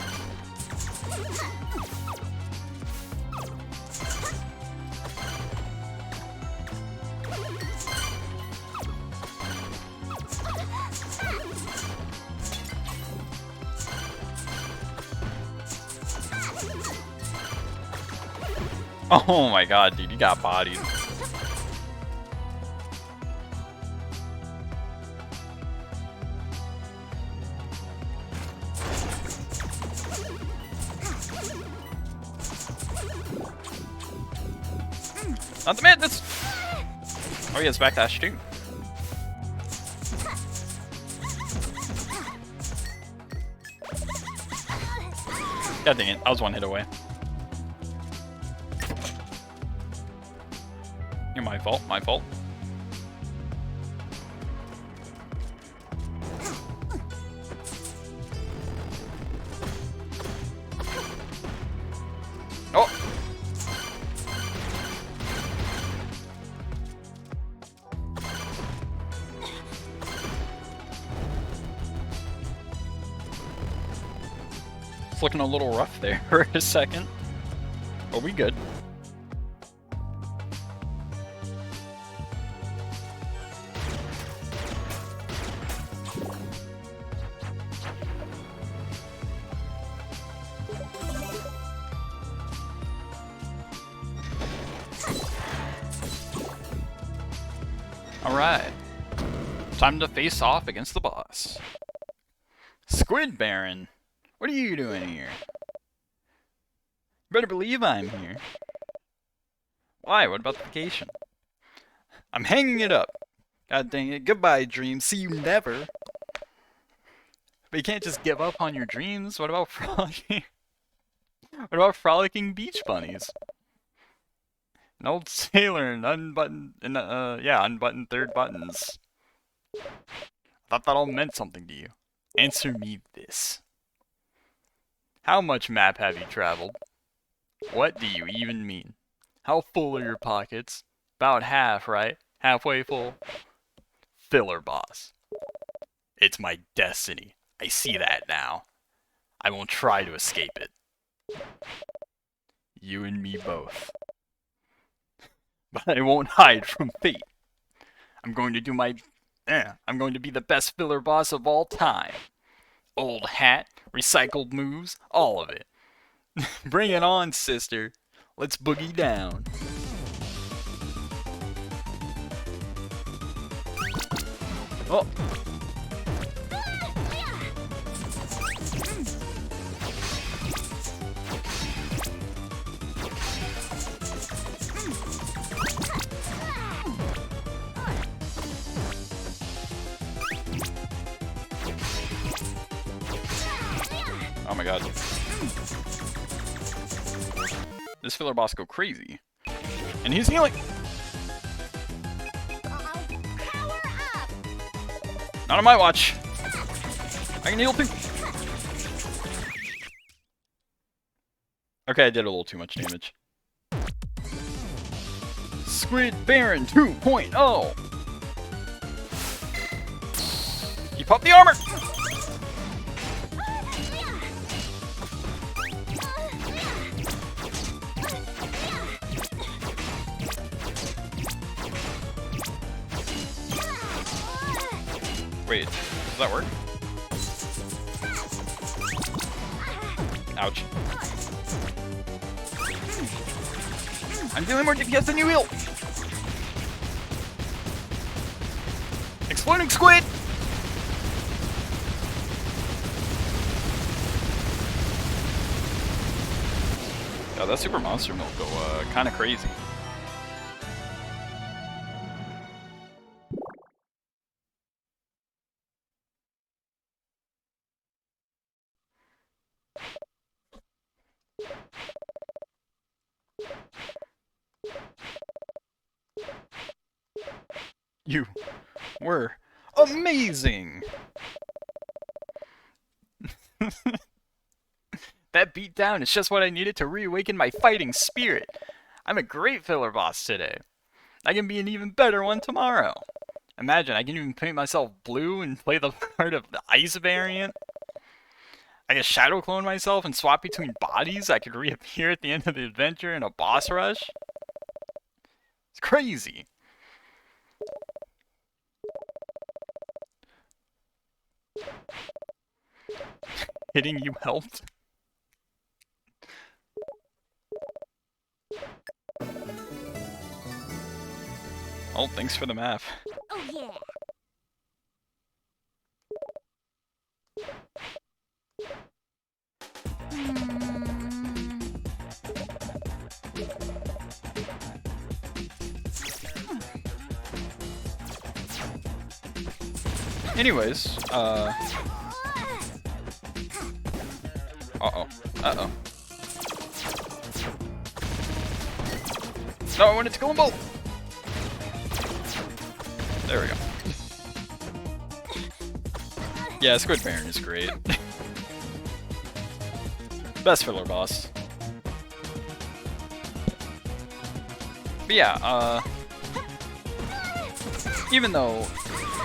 Oh my god, dude, you got bodied. Not the madness! Oh, he has backdash too. God dang it, I was one hit away. My fault, my fault. Oh! It's looking a little rough there for a second. Are we good? Alright, time to face off against the boss. Squid Baron, what are you doing here? Better believe I'm here. Why? What about the vacation? I'm hanging it up. God dang it, goodbye dreams, see you never. But you can't just give up on your dreams. What about frolicking? What about frolicking beach bunnies? An old sailor and unbuttoned third buttons. I thought that all meant something to you. Answer me this. How much map have you traveled? What do you even mean? How full are your pockets? About half, right? Halfway full? Filler boss. It's my destiny. I see that now. I won't try to escape it. You and me both. But I won't hide from fate. I'm going to be the best filler boss of all time. Old hat, recycled moves, all of it. Bring it on, sister. Let's boogie down. Oh. Oh my god. This filler boss go crazy. And he's healing! Not on my watch! I can heal too! Okay, I did a little too much damage. Squid Baron 2.0! Pop the armor! Wait, does that work? Ouch. I'm dealing more DPS than you will! Exploding squid! Yeah, that super monster milk go kinda crazy. You were amazing! That beatdown is just what I needed to reawaken my fighting spirit. I'm a great filler boss today. I can be an even better one tomorrow. Imagine, I can even paint myself blue and play the part of the ice variant. I can shadow clone myself and swap between bodies. I could reappear at the end of the adventure in a boss rush. It's crazy. Hitting you helped? Oh, thanks for the map. Oh yeah. Anyways, uh-oh. Uh-oh. No, I wanted to go in both! There we go. Yeah, Squid Baron is great. Best filler boss. But yeah, even though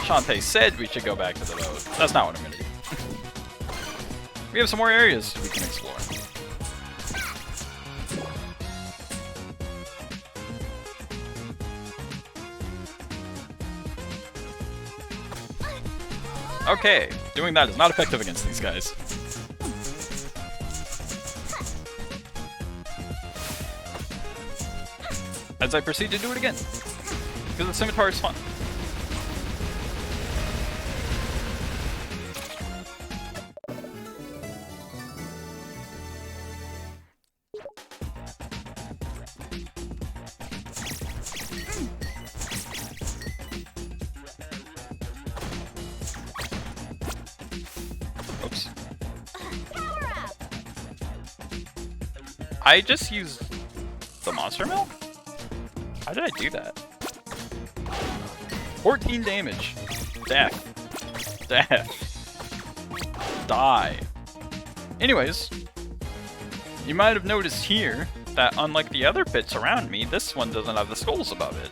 Shantae said we should go back to the road, that's not what I'm gonna do. We have some more areas we can explore. Okay, doing that is not effective against these guys. As I proceed to do it again, because the scimitar is fun. Oops. I just used the monster milk? How did I do that? 14 damage. Death. Death. Die. Anyways, you might have noticed here that unlike the other pits around me, this one doesn't have the skulls above it.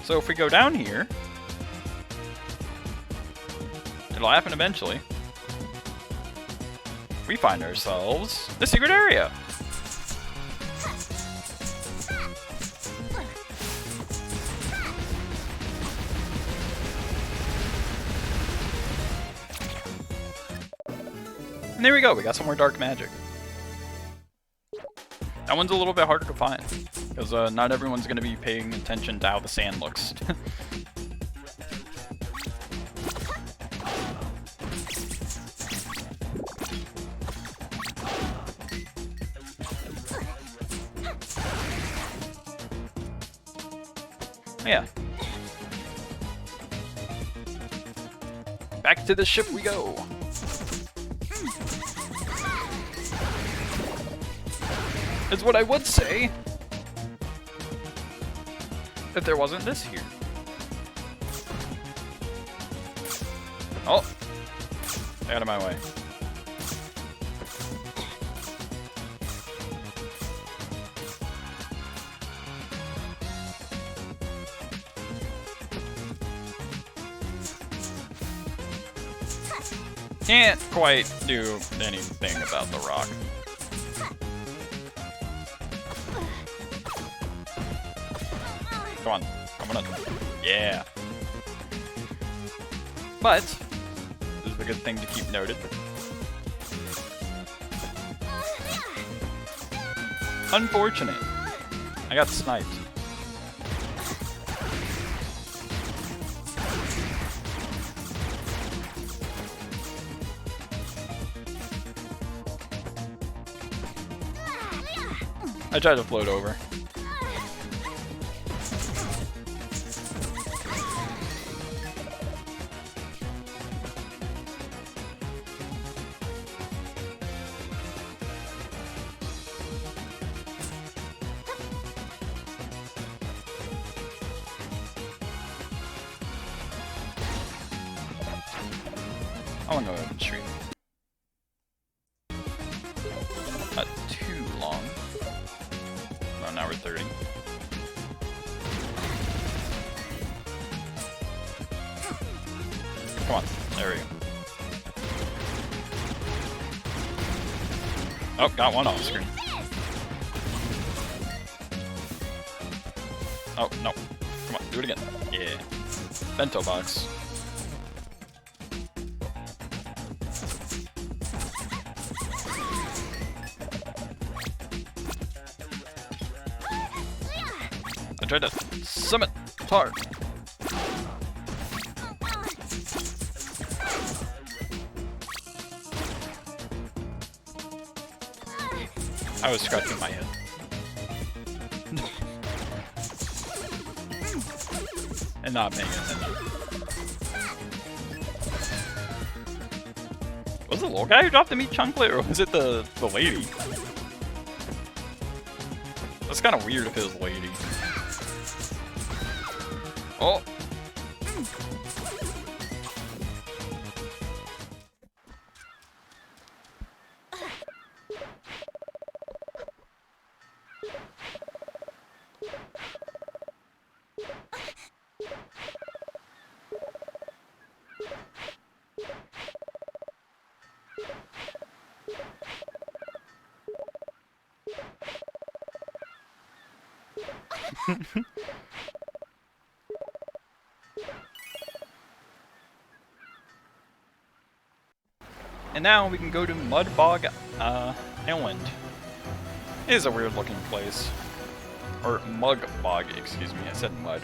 So if we go down here, it'll happen eventually. We find ourselves the secret area. And there we go, we got some more dark magic. That one's a little bit harder to find, because not everyone's going to be paying attention to how the sand looks. Yeah. Back to the ship we go. Is what I would say if there wasn't this here. Oh, out of my way. Can't quite do anything about the rock. Come on, come on. Yeah. But this is a good thing to keep noted. Unfortunate. I got sniped. I tried to float over. I want to go ahead and shoot. Not too long. Around hour 30. Come on, there we go. Oh, got one off screen. Oh, no. Come on, do it again. Yeah. Bento box. I tried to summit tar. I was scratching my head. And not paying attention. Was it the little guy who dropped the meat chunklet, or was it the lady? That's kind of weird if it was lady. Oh! And now we can go to Bog Island. It is a weird looking place. Or Mug Bog, excuse me, I said mud.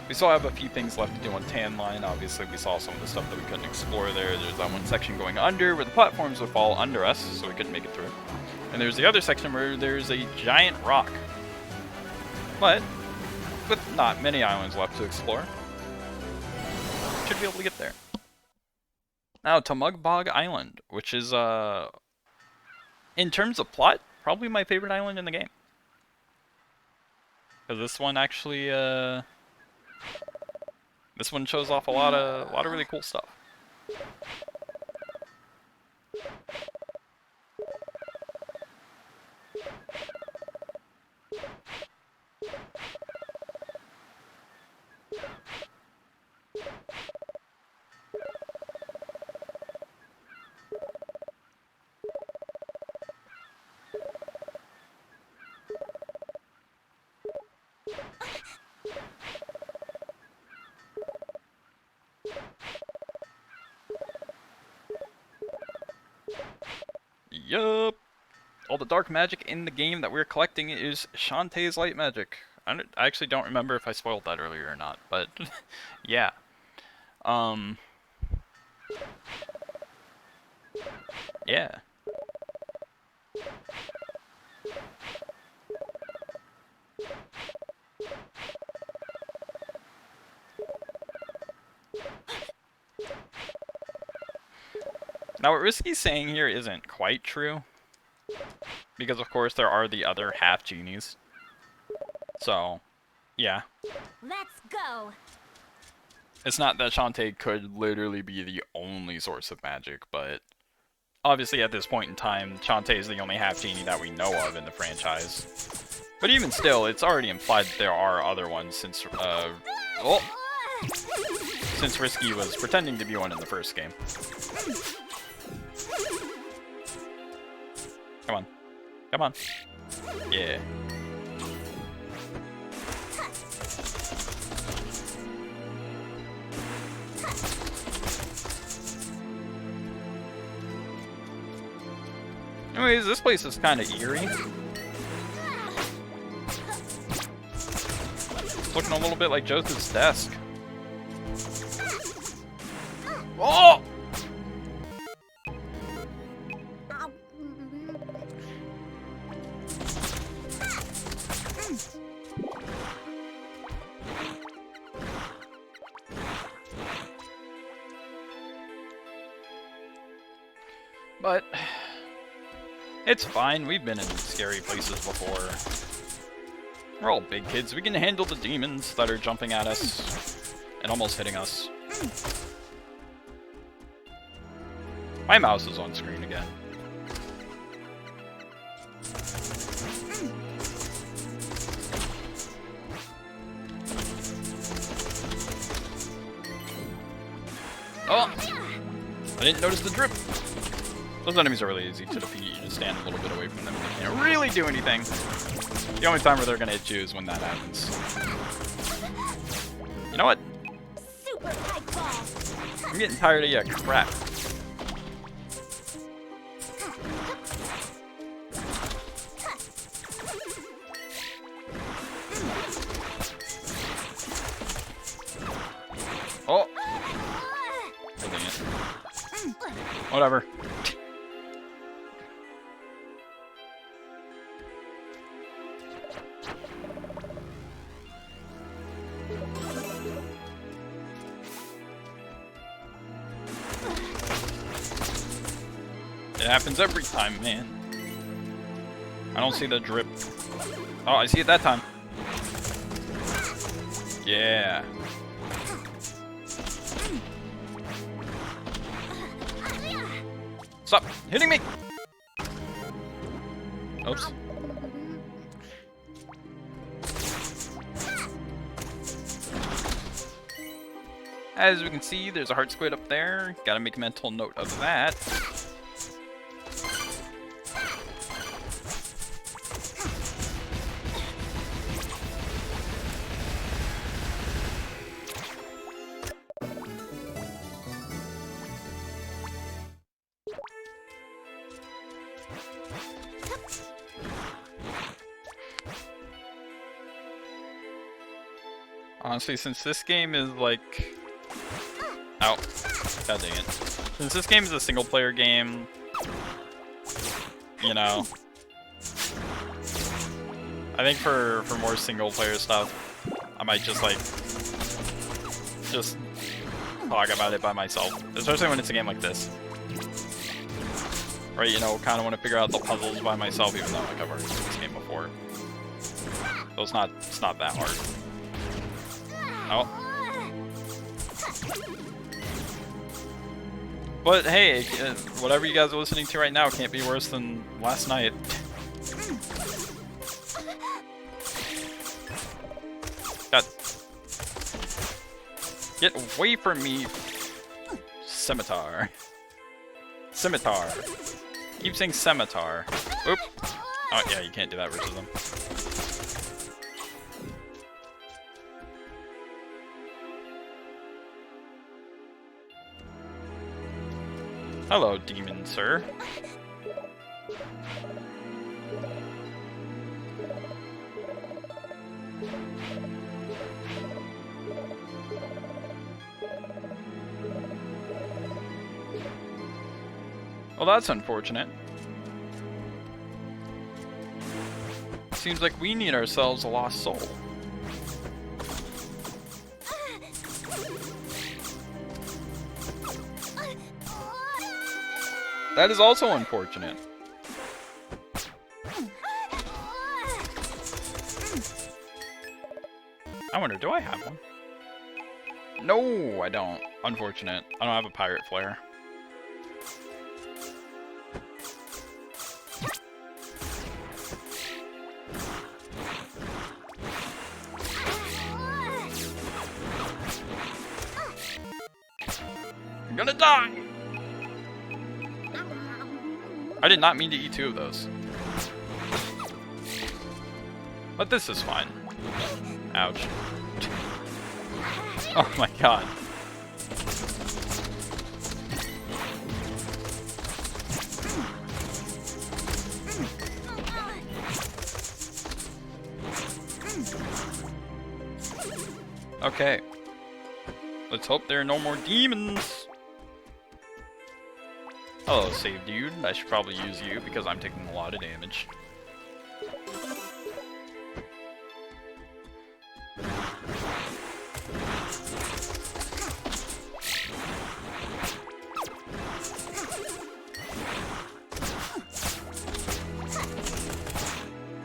We still have a few things left to do on Tan Line. Obviously we saw some of the stuff that we couldn't explore there. There's that one section going under where the platforms would fall under us, so we couldn't make it through. And there's the other section where there's a giant rock. But, with not many islands left to explore, should be able to get there. Now to Bog Island, which is, in terms of plot, probably my favorite island in the game. Because this one actually, this one shows off a lot of really cool stuff. Yup. All the dark magic in the game that we're collecting is Shantae's light magic. I actually don't remember if I spoiled that earlier or not, but yeah. Yeah. Now what Risky's saying here isn't quite true, because of course there are the other half genies. So, yeah. Let's go. It's not that Shantae could literally be the only source of magic, but obviously at this point in time, Shantae is the only half genie that we know of in the franchise. But even still, it's already implied that there are other ones since, Since Risky was pretending to be one in the first game. Come on. Come on. Yeah. Anyways, this place is kind of eerie. It's looking a little bit like Joseph's desk. Oh! But it's fine, we've been in scary places before. We're all big kids, we can handle the demons that are jumping at us and almost hitting us. My mouse is on screen again. Oh! I didn't notice the drip! Those enemies are really easy to defeat. You just stand a little bit away from them and they can't really do anything. The only time where they're gonna hit you is when that happens. You know what? Super tight ball. I'm getting tired of your crap. Oh! Dang it. Whatever. It happens every time, man. I don't see the drip. Oh, I see it that time. Yeah. Stop hitting me! Oops. As we can see, there's a heart squid up there. Gotta make a mental note of that. Honestly, since this game is like... Ow. God dang it. Since this game is a single player game, you know, I think for more single player stuff, I might just like, just talk about it by myself. Especially when it's a game like this. Right, you know, kind of want to figure out the puzzles by myself, even though like, I've already played this game before. So it's not that hard. Oh. But hey, whatever you guys are listening to right now can't be worse than last night. God. Get away from me, scimitar. Scimitar. Keep saying scimitar. Oop. Oh yeah, you can't do that versus them. Hello, demon sir. Well, that's unfortunate. Seems like we need ourselves a lost soul. That is also unfortunate. I wonder, do I have one? No, I don't. Unfortunate. I don't have a pirate flare. Gonna die! I did not mean to eat 2 of those. But this is fine. Ouch. Oh my god. Okay. Let's hope there are no more demons. Hello, save dude. I should probably use you because I'm taking a lot of damage.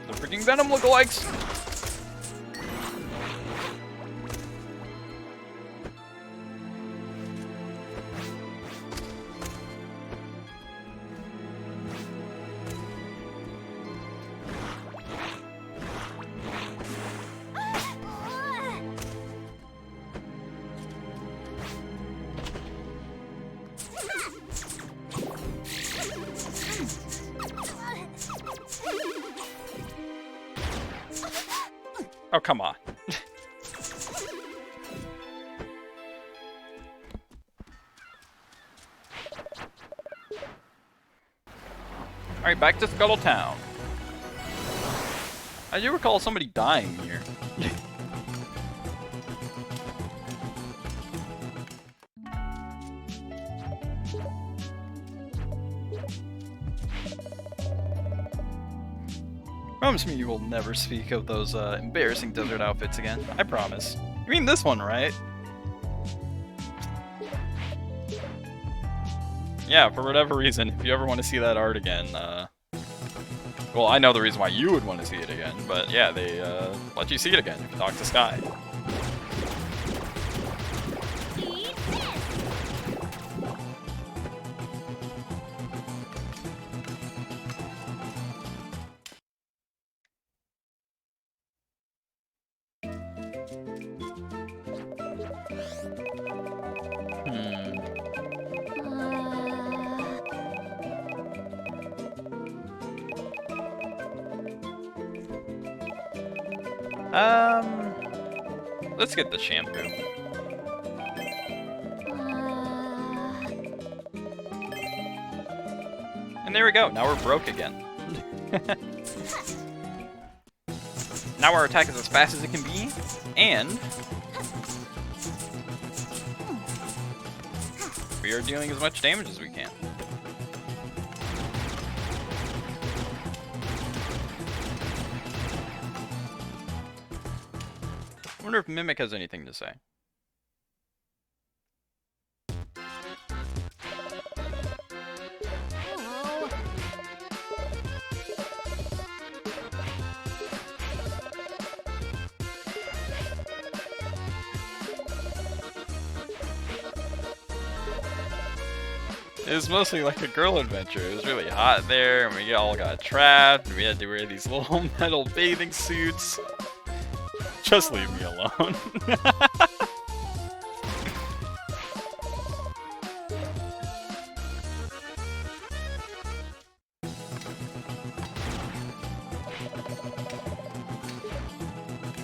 The freaking Venom lookalikes! Oh, come on. Alright, back to Scuttle Town. I do recall somebody dying here. Promise me you will never speak of those embarrassing desert outfits again. I promise. You mean this one, right? Yeah, for whatever reason, if you ever want to see that art again, well, I know the reason why you would want to see it again, but yeah, they let you see it again if you talk to Sky. Eat this. Let's get the shampoo. And there we go, now we're broke again. Now our attack is as fast as it can be, and we are dealing as much damage as we can. I wonder if Mimic has anything to say. Hello. It was mostly like a girl adventure. It was really hot there, and we all got trapped, and we had to wear these little metal bathing suits. Just leave me alone.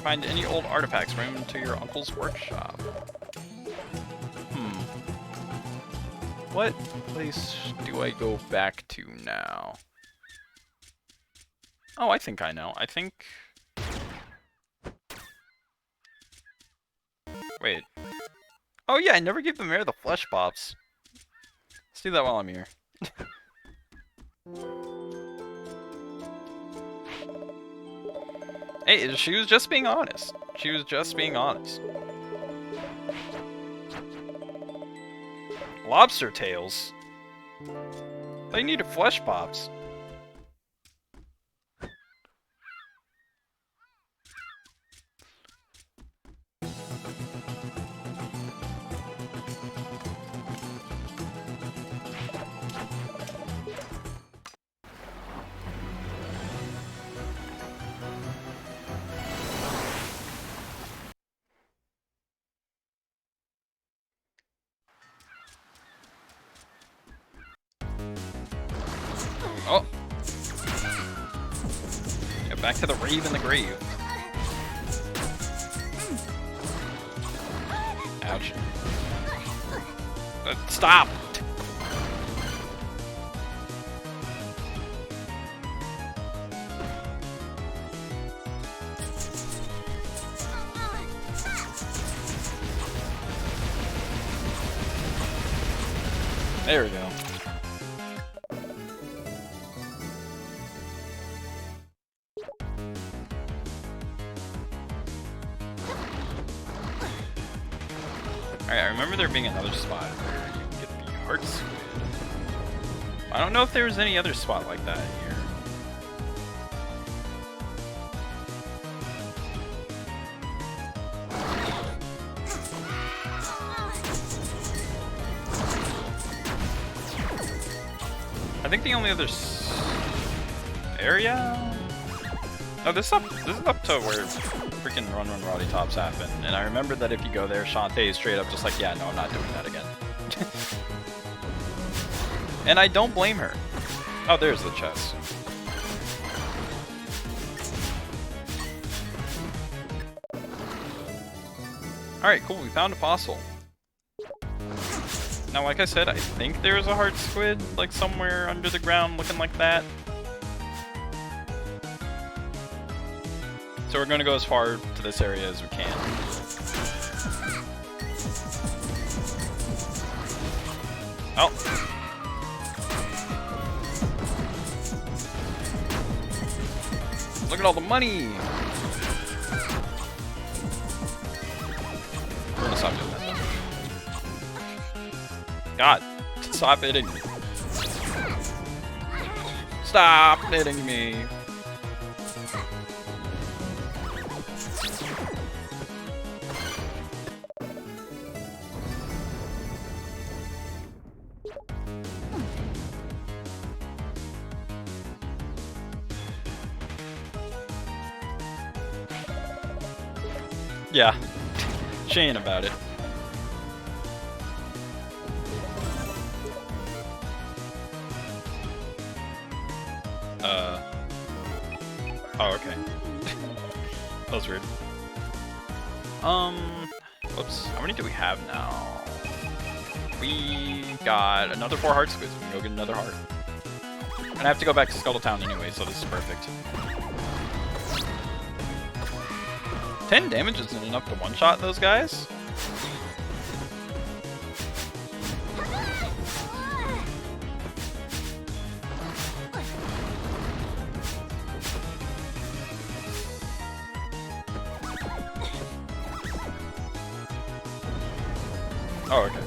Find any old artifacts, bring them to your uncle's workshop. What place do I go back to now? Oh, I think I know. I think... Wait. Oh yeah, I never gave the mayor the flesh pops. Let's do that while I'm here. Hey, she was just being honest. She was just being honest. Lobster tails? They needed flesh pops. Back to the rave in the grave. Ouch. Stop! There we go. Alright, I remember there being another spot where you can get the heart squid. I don't know if there was any other spot like that here. I think the only other area? No, this is up to where freaking Run Run Roddy Tops happen. And I remember that if you go there, Shantae is straight up just like, yeah, no, I'm not doing that again. And I don't blame her. Oh, there's the chest. Alright, cool, we found a fossil. Now, like I said, I think there's a heart squid, like, somewhere under the ground looking like that. So we're gonna go as far to this area as we can. Oh! Look at all the money! We're gonna stop doing that though. God, stop hitting me. Stop hitting me. Yeah, she ain't about it. Oh, okay. That was weird. Whoops. How many do we have now? We got another 4 heart squids. We can go get another heart. And I have to go back to Scuttle Town anyway, so this is perfect. 10 damage isn't enough to one-shot those guys? Oh, okay.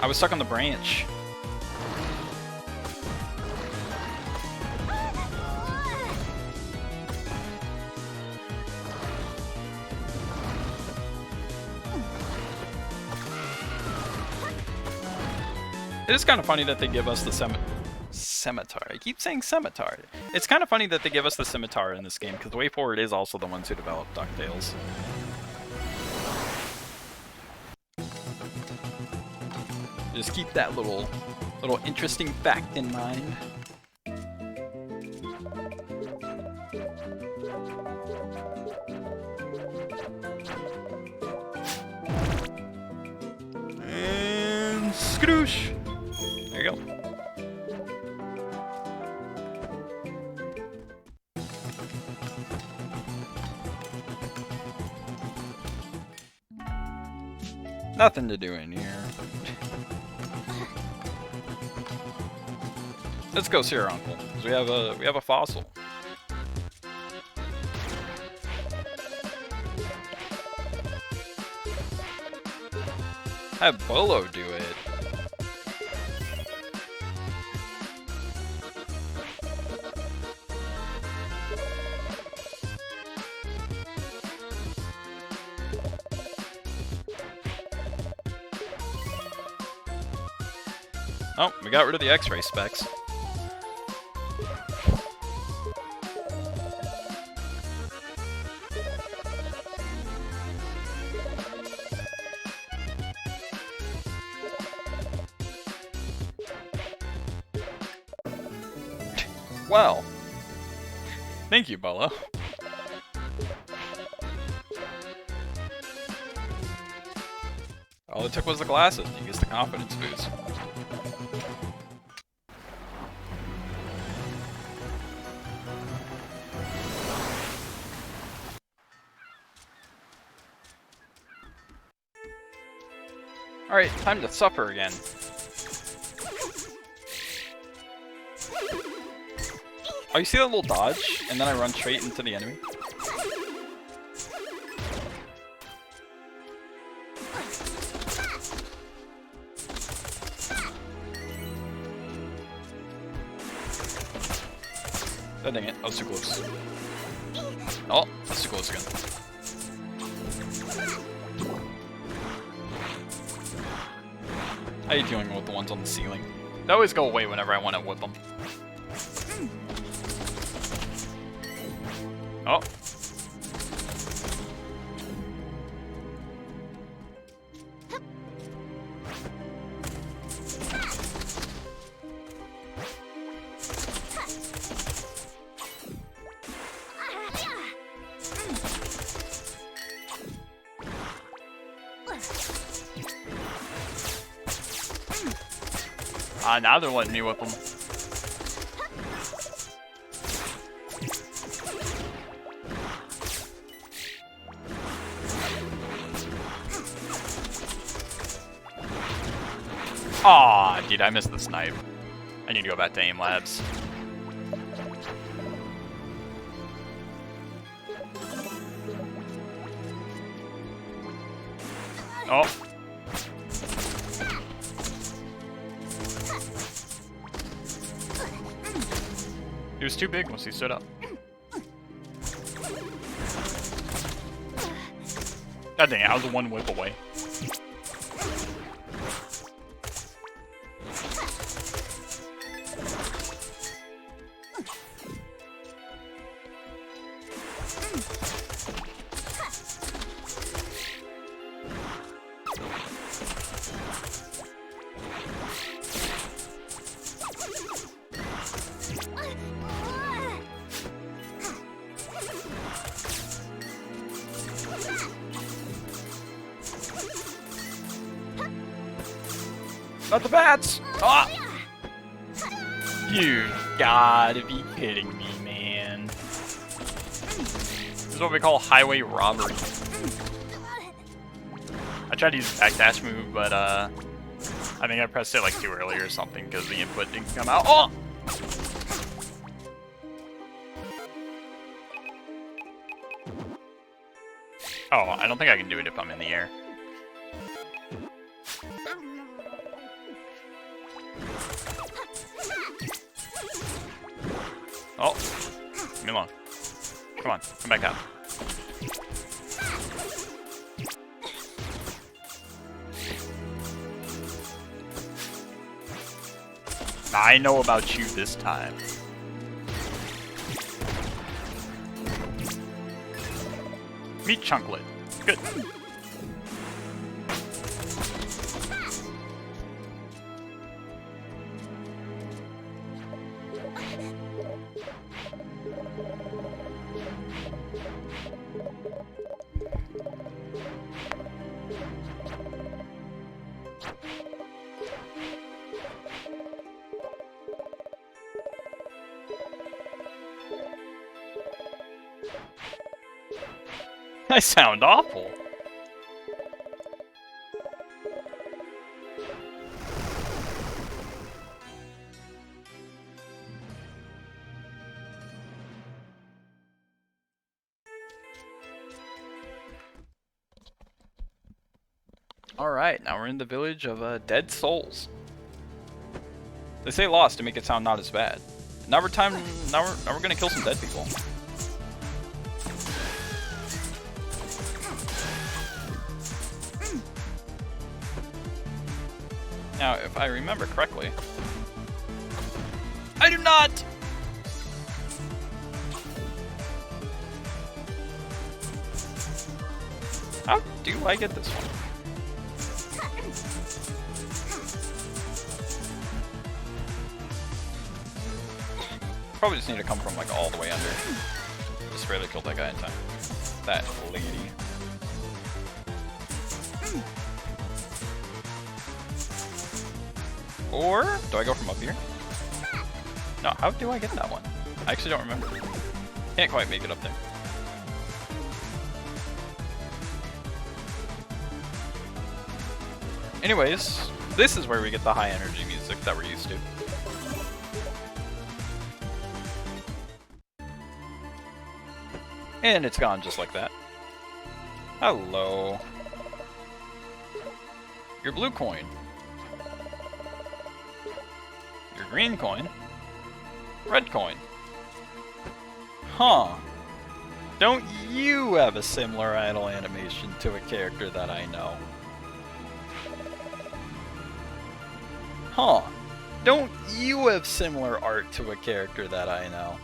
I was stuck on the branch. It is kind of funny that they give us the scimitar. I keep saying scimitar. It's kind of funny that they give us the scimitar in this game, because Way Forward is also the ones who developed DuckTales. Just keep that little interesting fact in mind. And skadoosh! There you go. Nothing to do in here. Let's go see our uncle, because we have a fossil. Have Bolo do it. Oh, we got rid of the X-ray specs. Well, Thank you, Bella. All it took was the glasses to use the confidence boost. Alright, time to suffer again. Oh, you see that little dodge? And then I run straight into the enemy? Oh, dang it. I was too close. Oh, that's too close again. How are you dealing with the ones on the ceiling? They always go away whenever I want to whip them. Oh. Now they're letting me whip them. Aw, dude, I missed the snipe. I need to go back to aim labs. Oh. He was too big once he stood up. God dang it, I was one whip away. Not the bats! Ah! You gotta be kidding me, man. This is what we call highway robbery. I tried to use the backdash move, but I think I pressed it like too early or something because the input didn't come out. Oh! Oh, I don't think I can do it if I'm in the air. Oh, leave me alone. Come on, come back out. I know about you this time. Meat chunklet. Good. I sound awful. Alright, now we're in the village of Dead Souls. They say lost to make it sound not as bad. Now we're gonna kill some dead people. Now, if I remember correctly, I do not! How do I get this one? Probably just need to come from like all the way under. just barely killed that guy in time. That lady. Or do I go from up here? No, how do I get that one? I actually don't remember. Can't quite make it up there. Anyways, this is where we get the high energy music that we're used to. And it's gone just like that. Hello. Your blue coin. Your green coin. Red coin. Huh. Don't you have a similar idle animation to a character that I know? Huh. Don't you have similar art to a character that I know?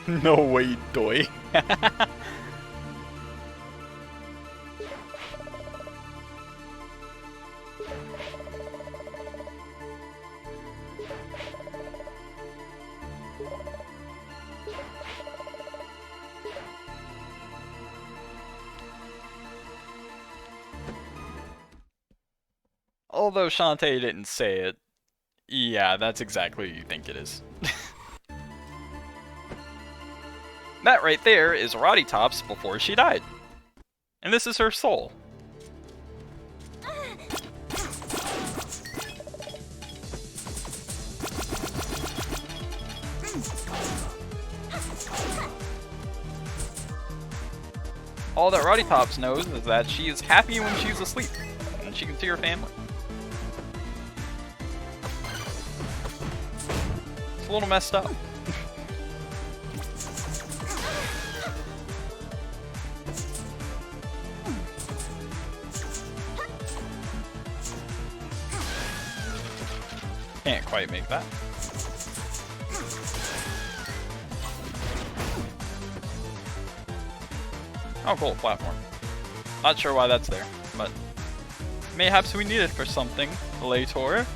No way, doy. Although Shantae didn't say it, yeah, that's exactly what you think it is. That right there is Roddy Tops before she died. And this is her soul. All that Roddy Tops knows is that she is happy when she's asleep, and she can see her family. It's a little messed up. Can't quite make that. Oh cool, platform. Not sure why that's there, but mayhaps we need it for something later.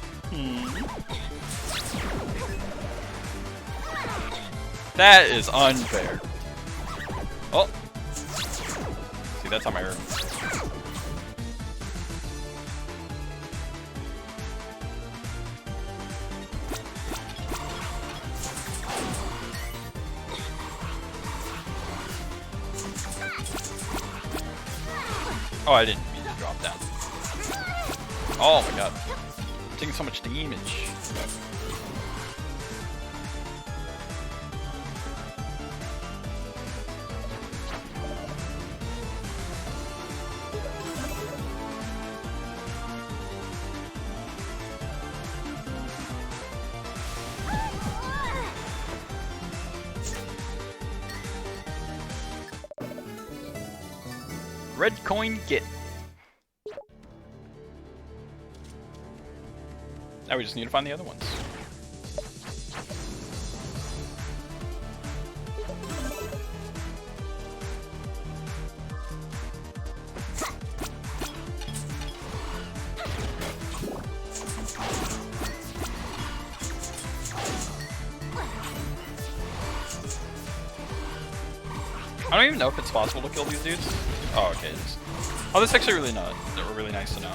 That is unfair. Oh! See, that's how my earn. Oh, I didn't mean to drop down. Oh my god. I'm taking so much damage. Red coin get. Now we just need to find the other ones. I don't even know if it's possible to kill these dudes. Oh, okay. Oh, that's actually really nice to know.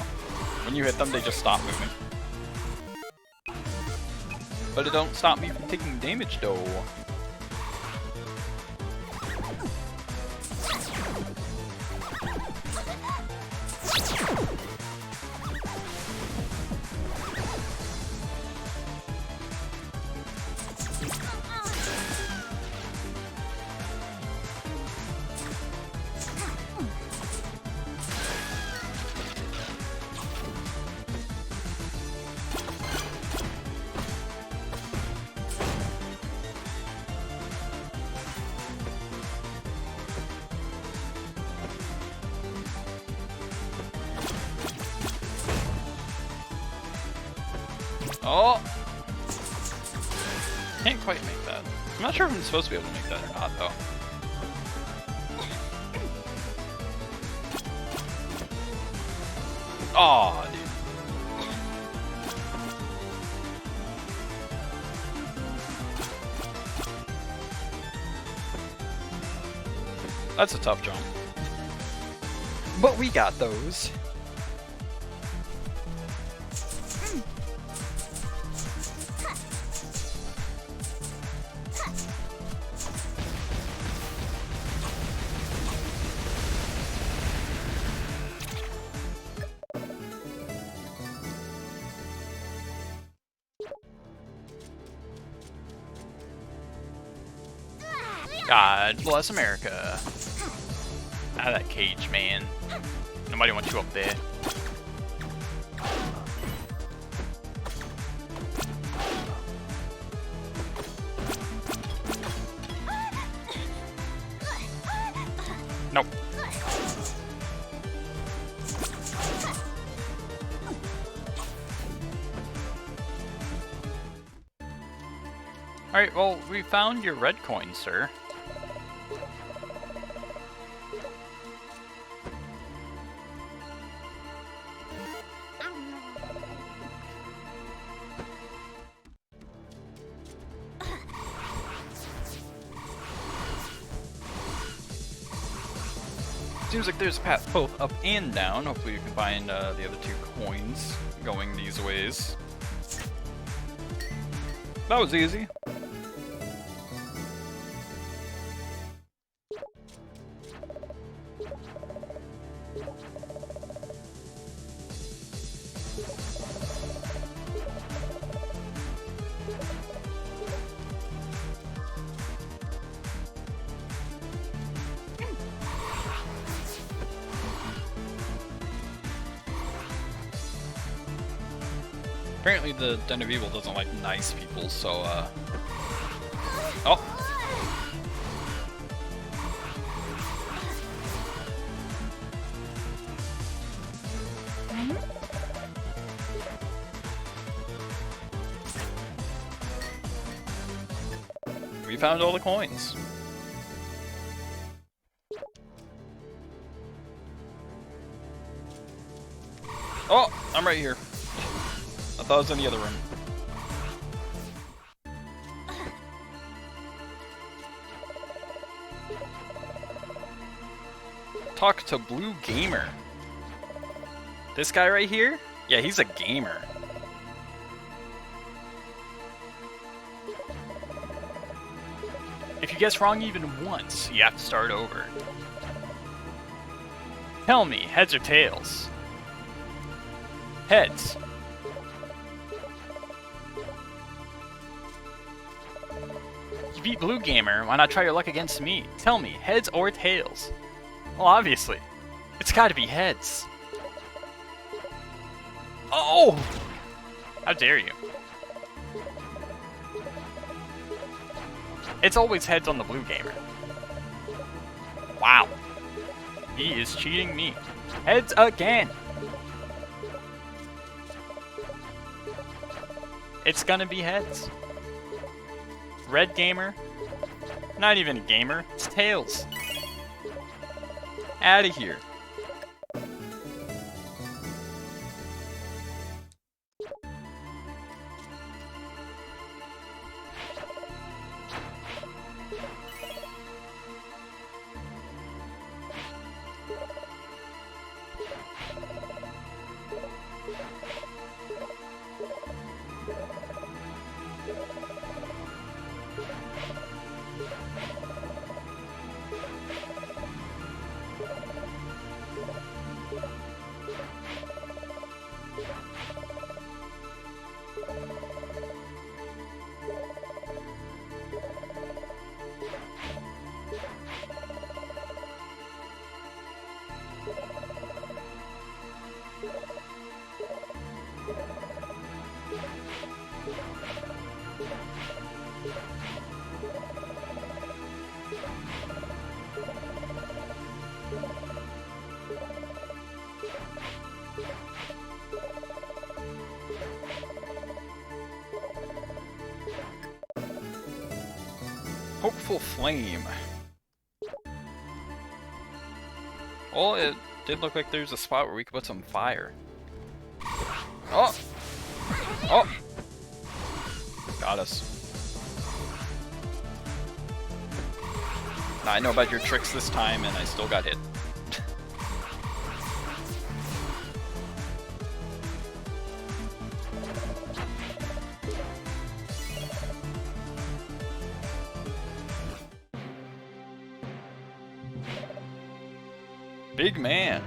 When you hit them, they just stop moving. But it don't stop me from taking damage, though. Oh! Can't quite make that. I'm not sure if I'm supposed to be able to make that or not, though. Aw, dude. That's a tough jump. But we got those. God bless America. Out of that cage, man. Nobody wants you up there. Nope. Alright, well, we found your red coin, sir. Seems like there's a path both up and down. Hopefully you can find the other two coins going these ways. That was easy. Apparently the Den of Evil doesn't like nice people, so, Oh! We found all the coins. Oh! I'm right here. I thought it was in the other room. Talk to Blue Gamer. This guy right here? Yeah, he's a gamer. If you guess wrong even once, you have to start over. Tell me, heads or tails? Heads. You beat Blue Gamer, why not try your luck against me? Tell me, heads or tails? Well, obviously. It's gotta be heads. Oh! How dare you? It's always heads on the Blue Gamer. Wow. He is cheating me. Heads again! It's gonna be heads. Red Gamer? Not even a gamer, it's tails. Outta here. Hopeful Flame. Well, it did look like there's a spot where we could put some fire. Oh! Oh! Got us. Now, I know about your tricks this time, and I still got hit. Big man.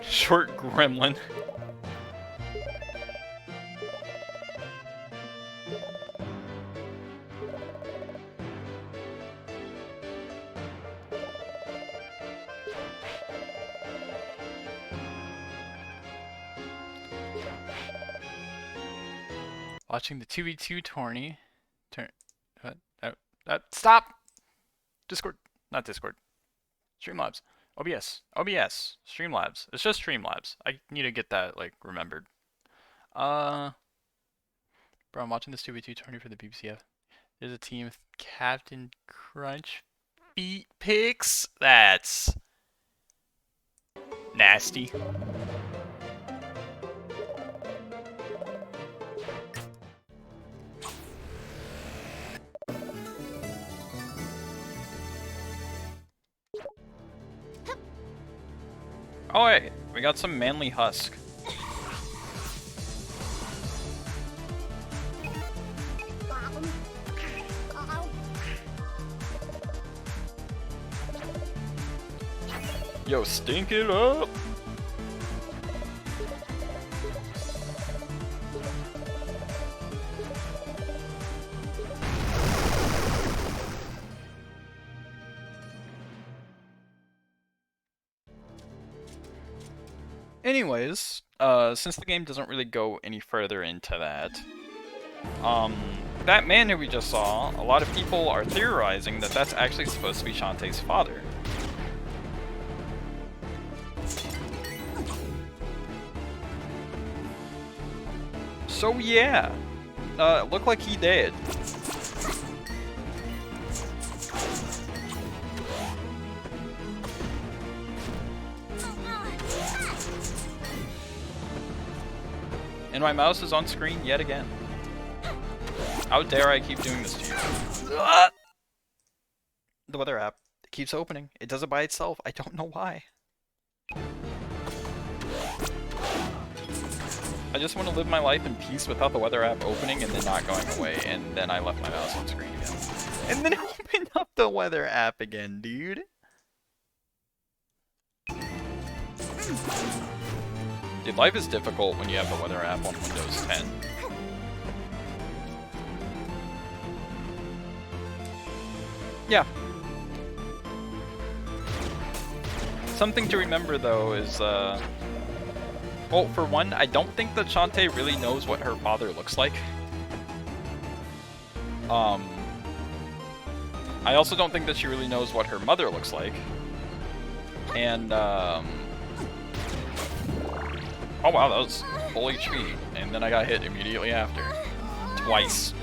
Short gremlin. Watching the 2v2 tourney. Stop! Discord. Not Discord. Streamlabs. OBS. Streamlabs. It's just Streamlabs. I need to get that, like, remembered. Bro, I'm watching this 2v2 tourney for the BBCF. There's a team with Captain Crunch Feet Picks. That's nasty. Oh wait, we got some manly husk. Yo, stink it up! Anyways, since the game doesn't really go any further into that, that man who we just saw, a lot of people are theorizing that that's actually supposed to be Shantae's father. So yeah, it looked like he did. And my mouse is on screen yet again. How dare I keep doing this to you? The weather app keeps opening. It does it by itself. I don't know why. I just want to live my life in peace without the weather app opening and then not going away. And then I left my mouse on screen again. And then it opened up the weather app again, dude. Dude, life is difficult when you have the weather app on Windows 10. Yeah. Something to remember though is, well, for one, I don't think that Shantae really knows what her father looks like. I also don't think that she really knows what her mother looks like. And, oh wow, that was full HP, and then I got hit immediately after. Twice.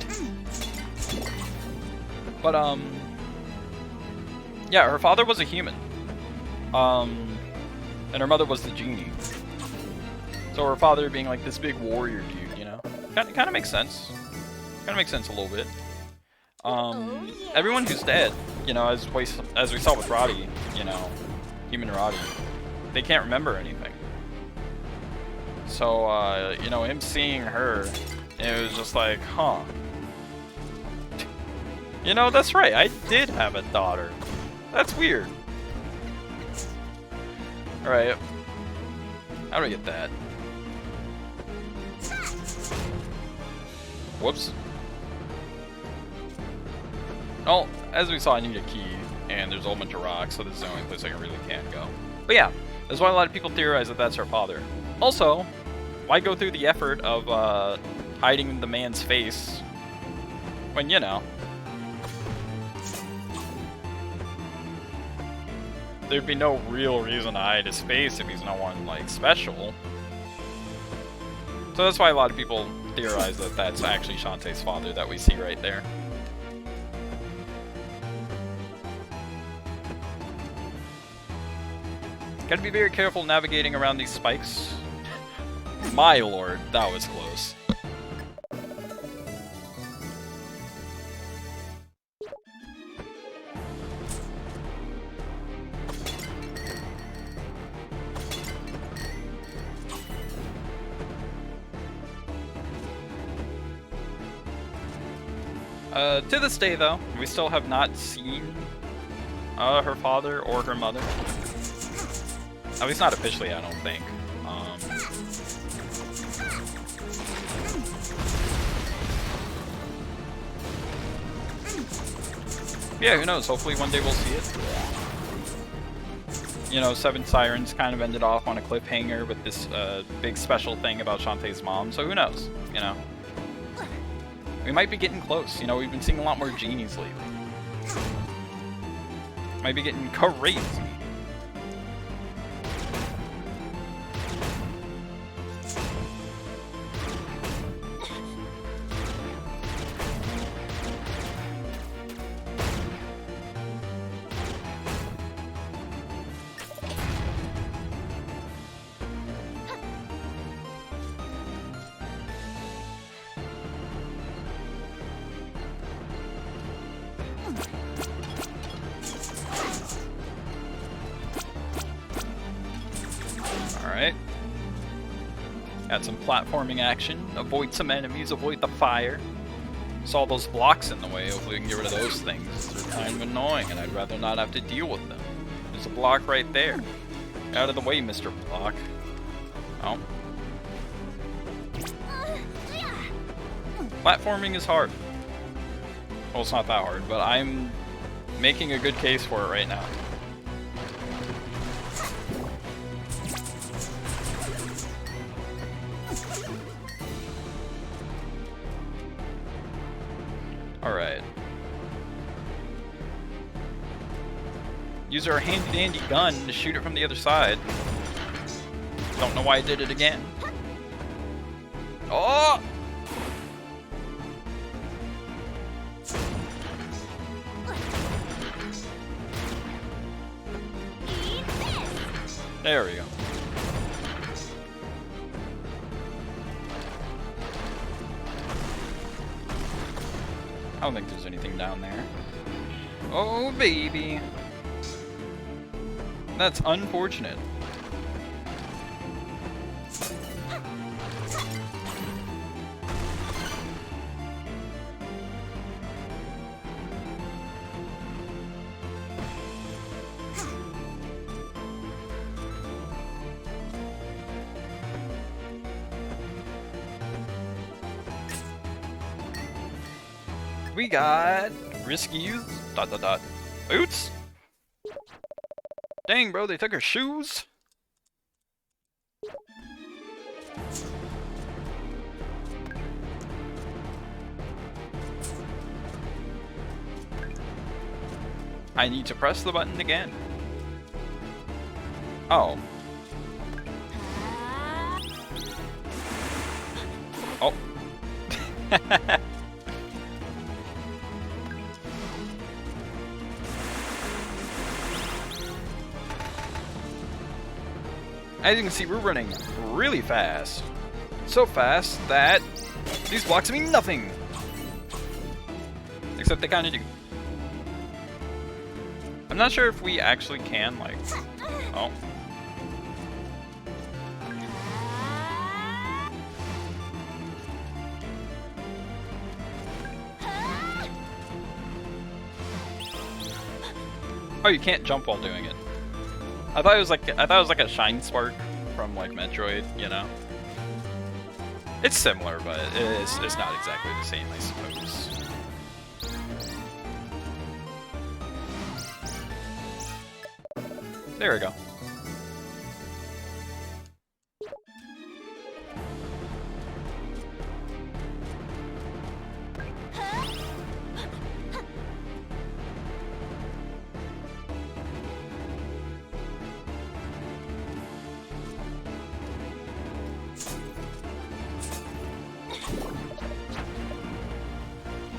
But, yeah, her father was a human. And her mother was the genie. So her father being like this big warrior dude, you know? Kind of makes sense. Kind of makes sense a little bit. Everyone who's dead, you know, as we saw with Roddy, you know, human Roddy, they can't remember anything. So, you know, him seeing her, it was just like, huh. You know, that's right, I did have a daughter. That's weird. Alright. How do I get that? Whoops. Well, as we saw, I need a key, and there's a whole bunch of rocks, so this is the only place I really can go. But yeah, that's why a lot of people theorize that that's her father. Also, why go through the effort of hiding the man's face. When, you know, there'd be no real reason to hide his face if he's no one, like, special. So that's why a lot of people theorize that that's actually Shantae's father that we see right there. Gotta be very careful navigating around these spikes. My lord, that was close. To this day, though, we still have not seen her father or her mother. At least not officially, I don't think. Yeah, who knows? Hopefully one day we'll see it. You know, Seven Sirens kind of ended off on a cliffhanger with this big special thing about Shantae's mom, so who knows, you know? We might be getting close. You know, we've been seeing a lot more genies lately. Might be getting crazy. Alright. Got some platforming action. Avoid some enemies, avoid the fire. Saw those blocks in the way, hopefully we can get rid of those things. They're kind of annoying and I'd rather not have to deal with them. There's a block right there. Out of the way, Mr. Block. Oh. Platforming is hard. Well, it's not that hard, but I'm making a good case for it right now. Alright. Use our handy-dandy gun to shoot it from the other side. Don't know why I did it again. Oh! There we go. I don't think there's anything down there. Oh, baby. That's unfortunate. We got risky use ... boots? Dang, bro, they took our shoes? I need to press the button again. Oh. Oh. As you can see, we're running really fast. So fast that these blocks mean nothing. Except they kind of do. I'm not sure if we actually can, like... Oh. Oh, you can't jump while doing it. I thought it was like a shine spark from like Metroid, you know. It's similar, but it's not exactly the same, I suppose. There we go.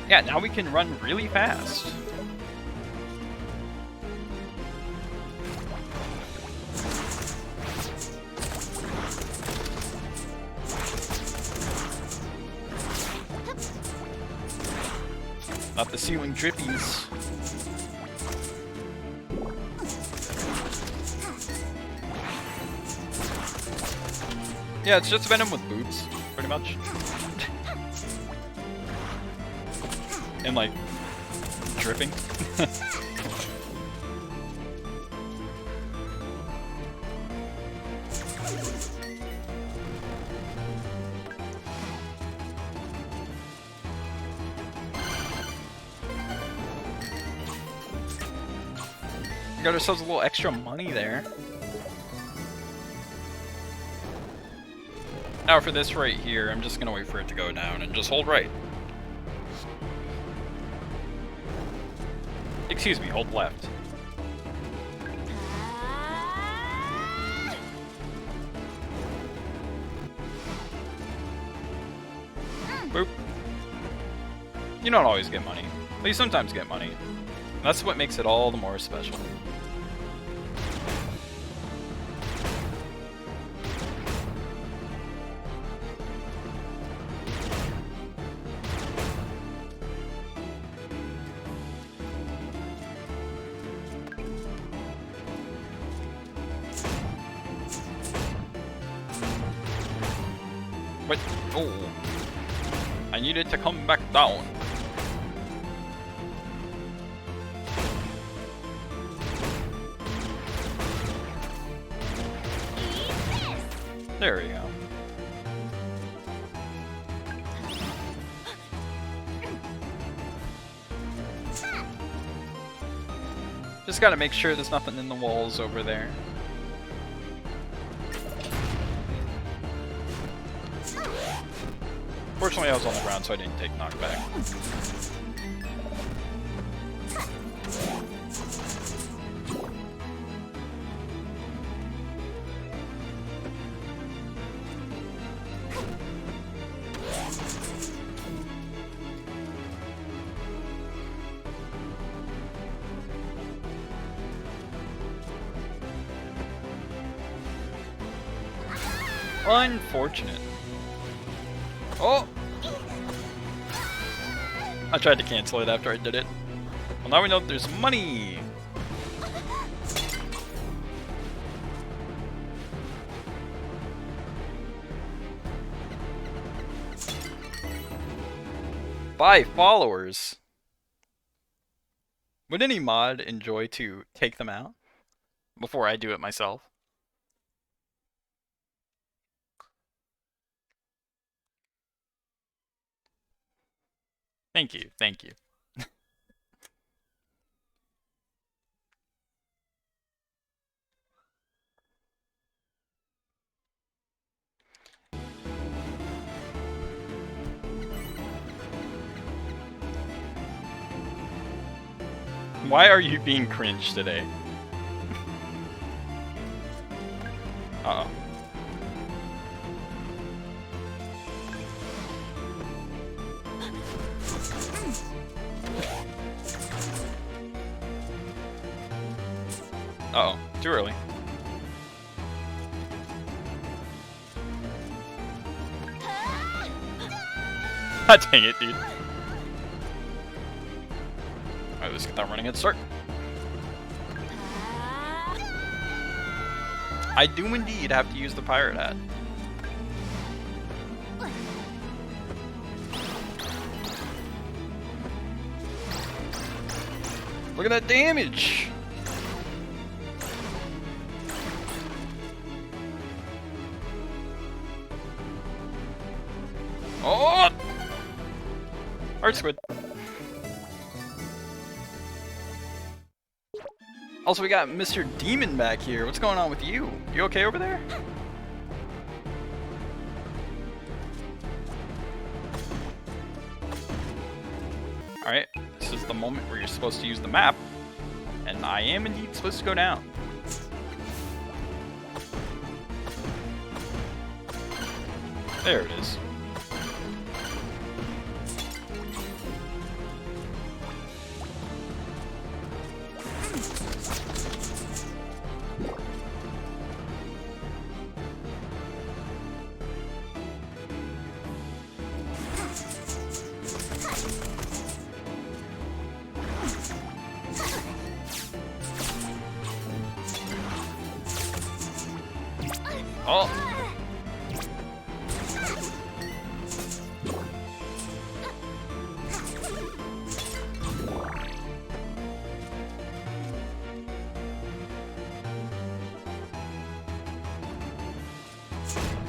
Yeah, now we can run really fast. Not the ceiling drippies. Yeah, it's just Venom with boots, pretty much. And like, dripping. Got ourselves a little extra money there. Now for this right here, I'm just gonna wait for it to go down and just hold right. Excuse me, hold left. Boop. You don't always get money, but you sometimes get money. And that's what makes it all the more special. But, oh, I need it to come back down. There we go. Just gotta make sure there's nothing in the walls over there. Fortunately, I was on the ground, so I didn't take knockback. Unfortunate. Oh! I tried to cancel it after I did it. Well, now we know that there's money! Buy followers! Would any mod enjoy to take them out before I do it myself? Thank you, thank you. Why are you being cringe today? Uh-oh. Uh-oh, too early. God dang it, dude. Alright, let's get that running head start. I do indeed have to use the pirate hat. Look at that damage! Oh! Art squid. Also, we got Mr. Demon back here. What's going on with you? You okay over there? Alright, this is the moment where you're supposed to use the map. And I am indeed supposed to go down. There it is. Oh!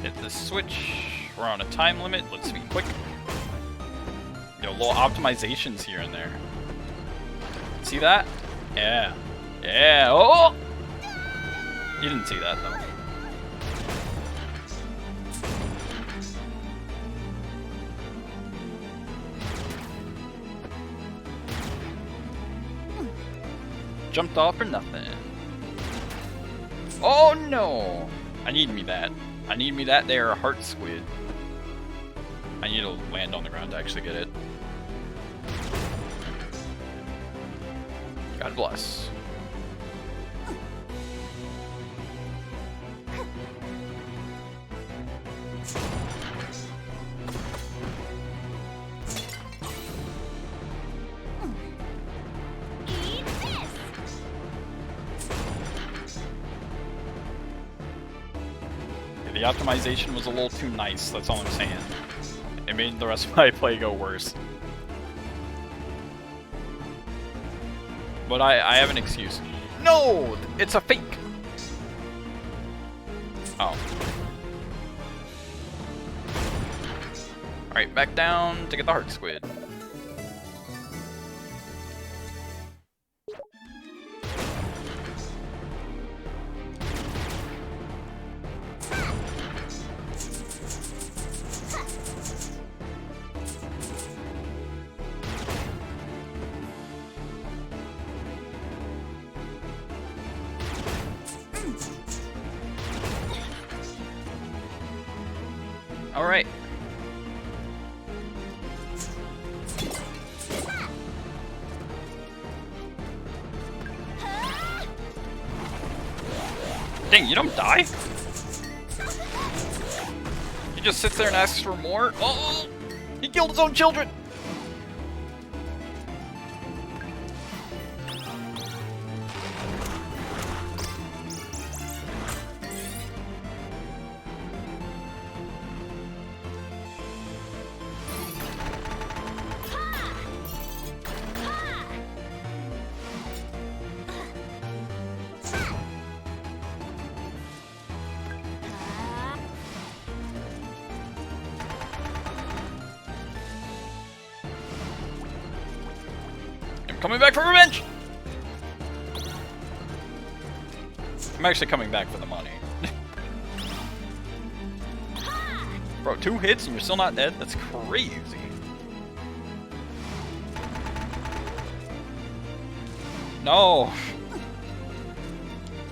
Hit the switch. We're on a time limit. Let's be quick. Yo, little optimizations here and there. See that? Yeah. Yeah. Oh! You didn't see that, though. Jumped off for nothing. Oh, no! I need me that. I need me that there heart squid. I need to land on the ground to actually get it. God bless. Eat this. Yeah, the optimization was a little too nice, that's all I'm saying. It made the rest of my play go worse. But I have an excuse. No! It's a fake! Oh. Alright, back down to get the heart squid. Alright. Dang, you don't die? He just sits there and asks for more? Oh! He killed his own children! Coming back for revenge! I'm actually coming back for the money. Bro, 2 hits and you're still not dead? That's crazy. No!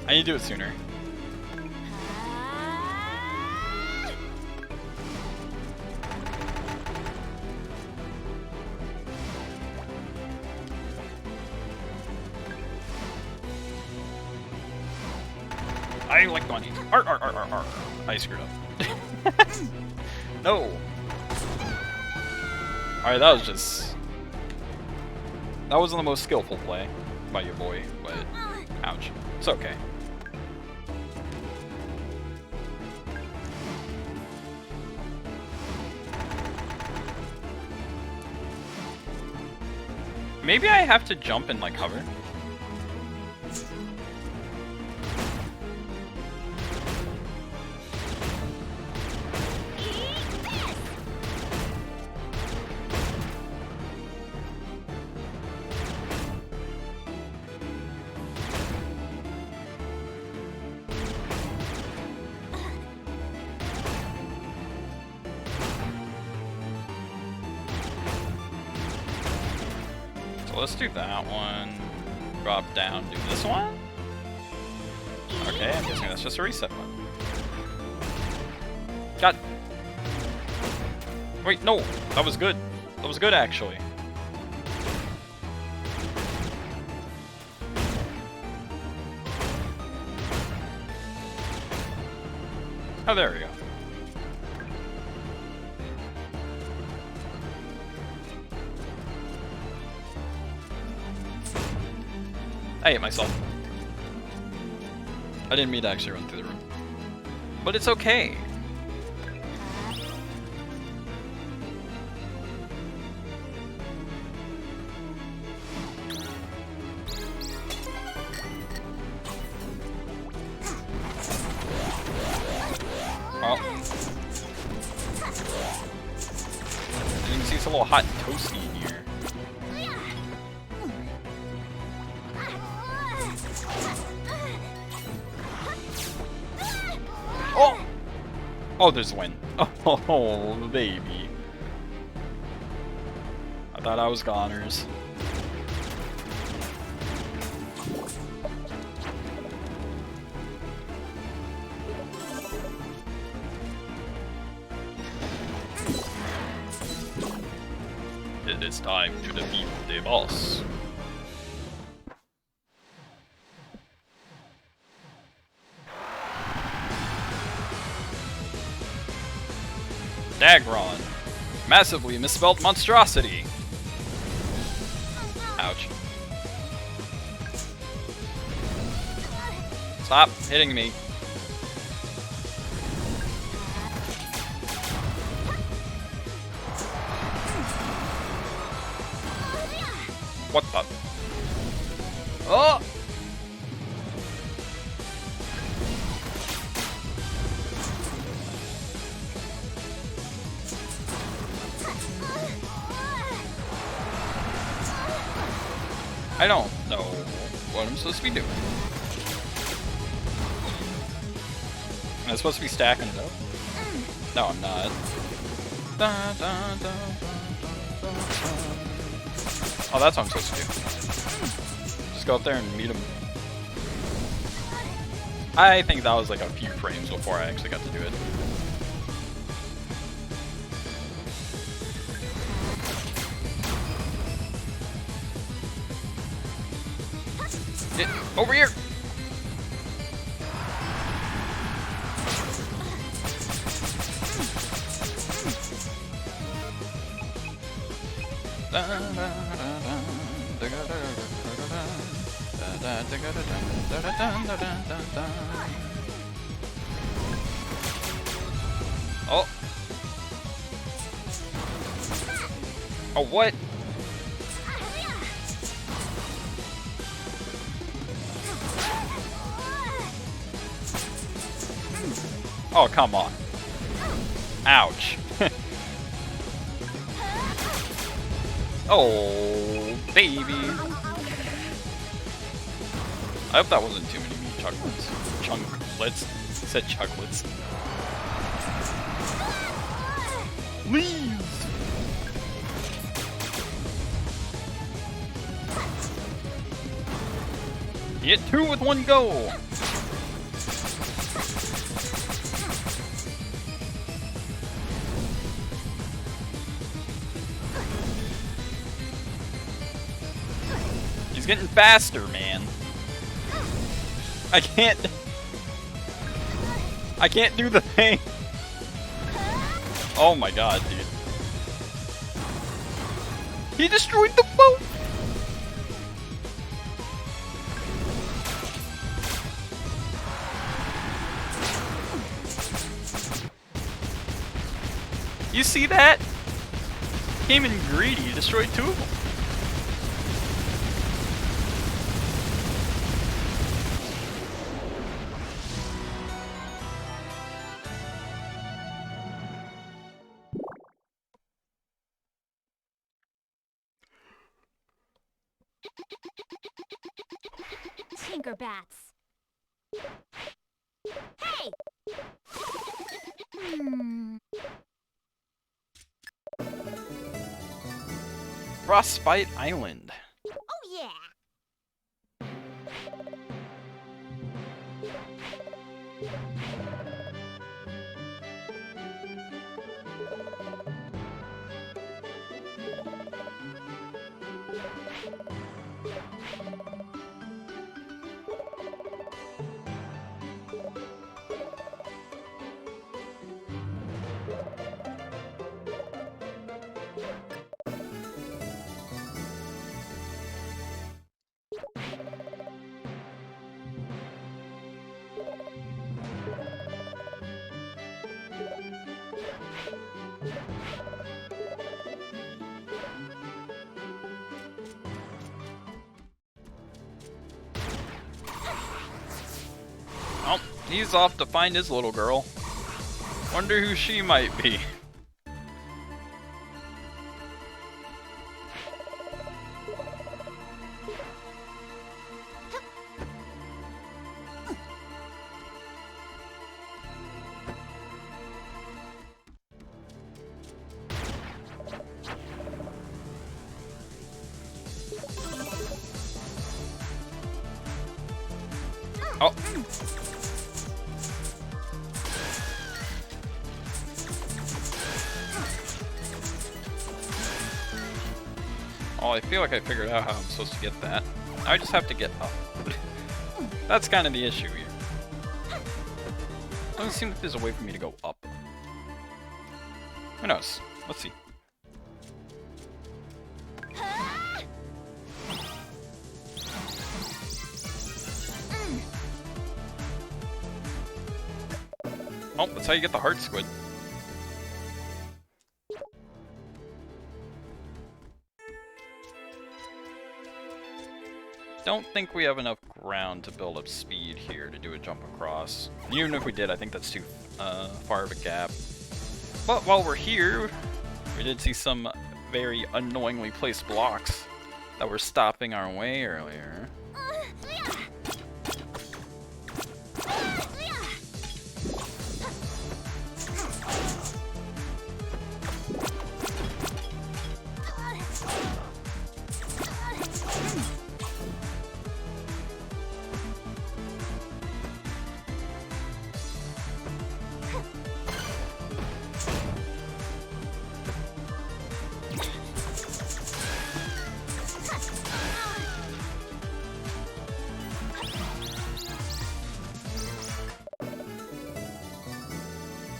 I need to do it sooner. I like money. Arr. I screwed up. No. Alright, that was just... That wasn't the most skillful play by your boy, but... Ouch. It's okay. Maybe I have to jump and, like, hover? Let's do that one. Drop down, do this one. Okay, I'm guessing that's just a reset one. God. Wait, no, that was good. That was good, actually. Oh, there we go. I hit myself. I didn't mean to actually run through the room. But it's okay. Oh. You can see it's a little hot and toasty in here. Oh! Oh, there's a win. Oh, baby. I thought I was goners. It is time to defeat the boss. Dagron. Massively misspelled monstrosity. Ouch. Stop hitting me. What the? Oh! I don't know what I'm supposed to be doing. Am I supposed to be stacking it up? No, I'm not. Oh, that's what I'm supposed to do. Just go up there and meet him. I think that was like a few frames before I actually got to do it. Over here! Oh! Oh, what? Oh, come on. Ouch. Oh, baby. I hope that wasn't too many meat chocolates. Chunklets. I said chocolates. Leave! Hit two with one go! He's getting faster, man. I can't do the thing. Oh my god, dude. He destroyed the boat! You see that? Came in greedy, destroyed two of them. Tinkerbats. Hey! Frostbite Island. Oh yeah! Oh, he's off to find his little girl. Wonder who she might be. Oh. Oh, I feel like I figured out how I'm supposed to get that. I just have to get up. That's kind of the issue here. Doesn't seem like there's a way for me to go up. Who knows? Let's see. Oh, that's how you get the heart squid. Don't think we have enough ground to build up speed here to do a jump across. And even if we did, I think that's too far of a gap. But while we're here, we did see some very unknowingly placed blocks that were stopping our way earlier.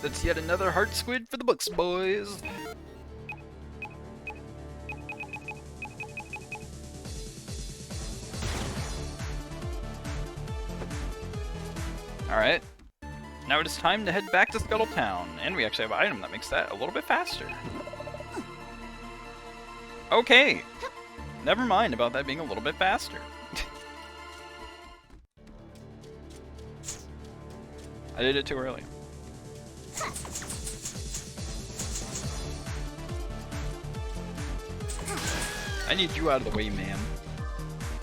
That's yet another heart squid for the books, boys. Alright. Now it is time to head back to Scuttle Town. And we actually have an item that makes that a little bit faster. Okay. Never mind about that being a little bit faster. I did it too early. I need you out of the way, ma'am.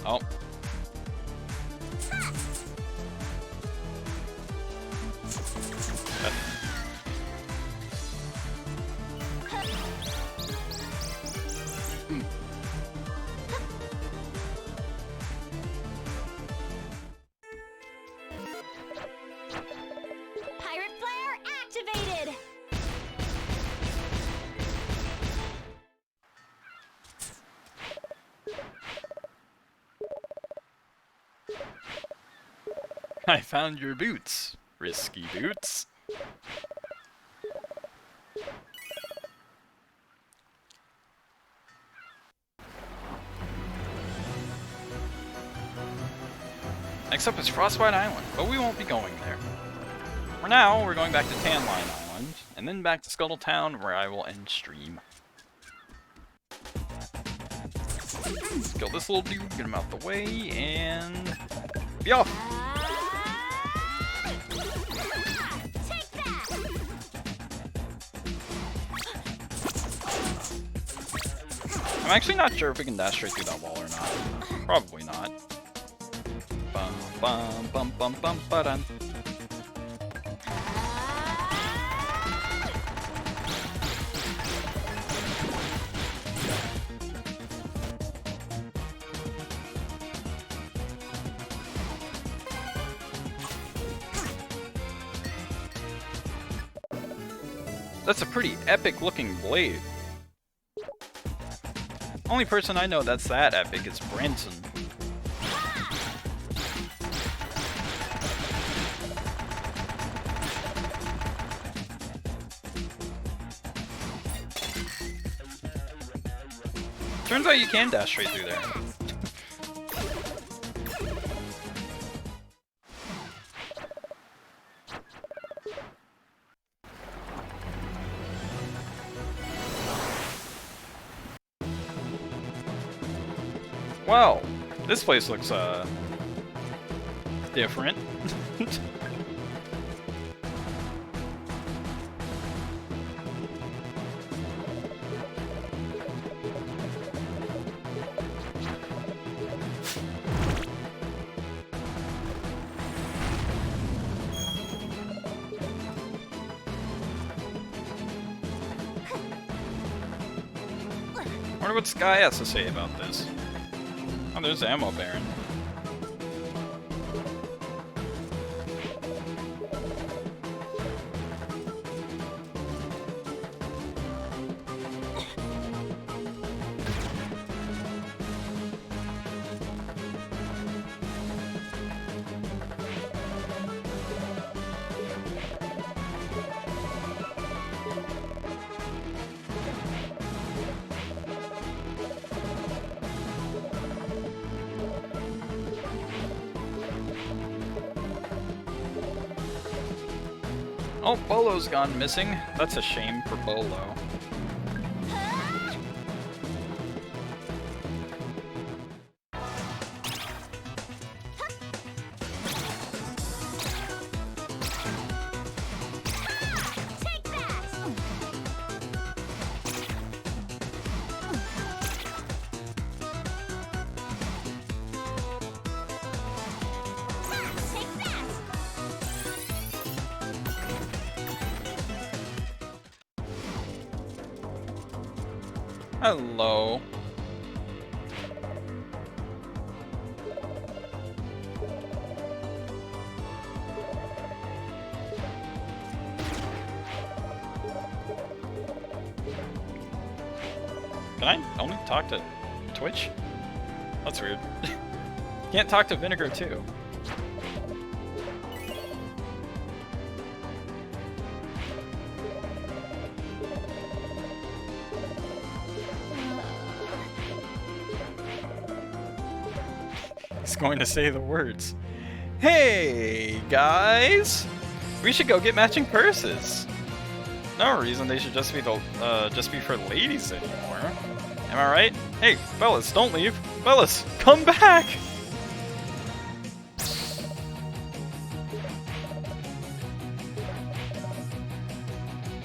Oh. Pirate flare activated. I found your boots, risky boots. Next up is Frostbite Island, but we won't be going there. For now, we're going back to Tan Line Island, and then back to Scuttle Town, where I will end stream. Let's kill this little dude, get him out the way, and be off! Take that. I'm actually not sure if we can dash straight through that wall or not. Probably not. Bum bum bum bum bum ba-dun. That's a pretty epic looking blade. Only person I know that's that epic is Branson. Turns out you can dash straight through there. Well, this place looks different. wonder what Sky has to say about this. Oh, there's Ammo Baron. Oh, Bolo's gone missing. That's a shame for Bolo. Take that! Take that! Hello. Can I only talk to Twitch? That's weird. Can't talk to Vinegar too. He's going to say the words. Hey guys, we should go get matching purses. No reason they should just be for ladies anymore. Am I right? Hey, fellas, don't leave. Fellas, come back.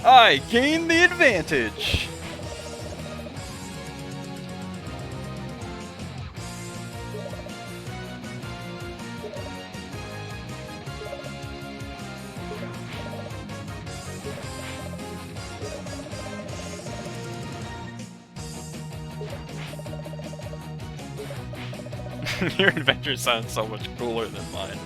I gained the advantage. Your adventure sounds so much cooler than mine.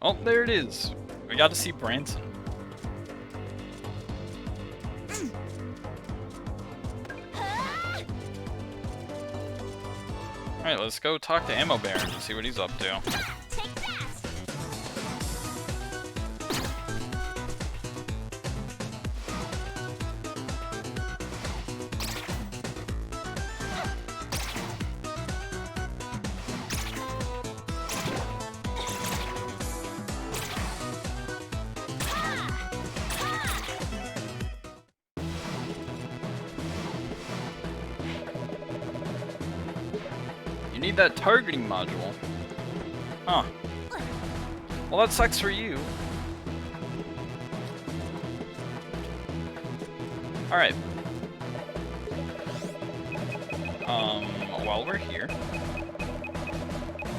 Oh, there it is. We got to see Branson. Alright, let's go talk to Ammo Baron and see what he's up to. Take that! You need that targeting module. Huh. Well, that sucks for you. Alright. While we're here,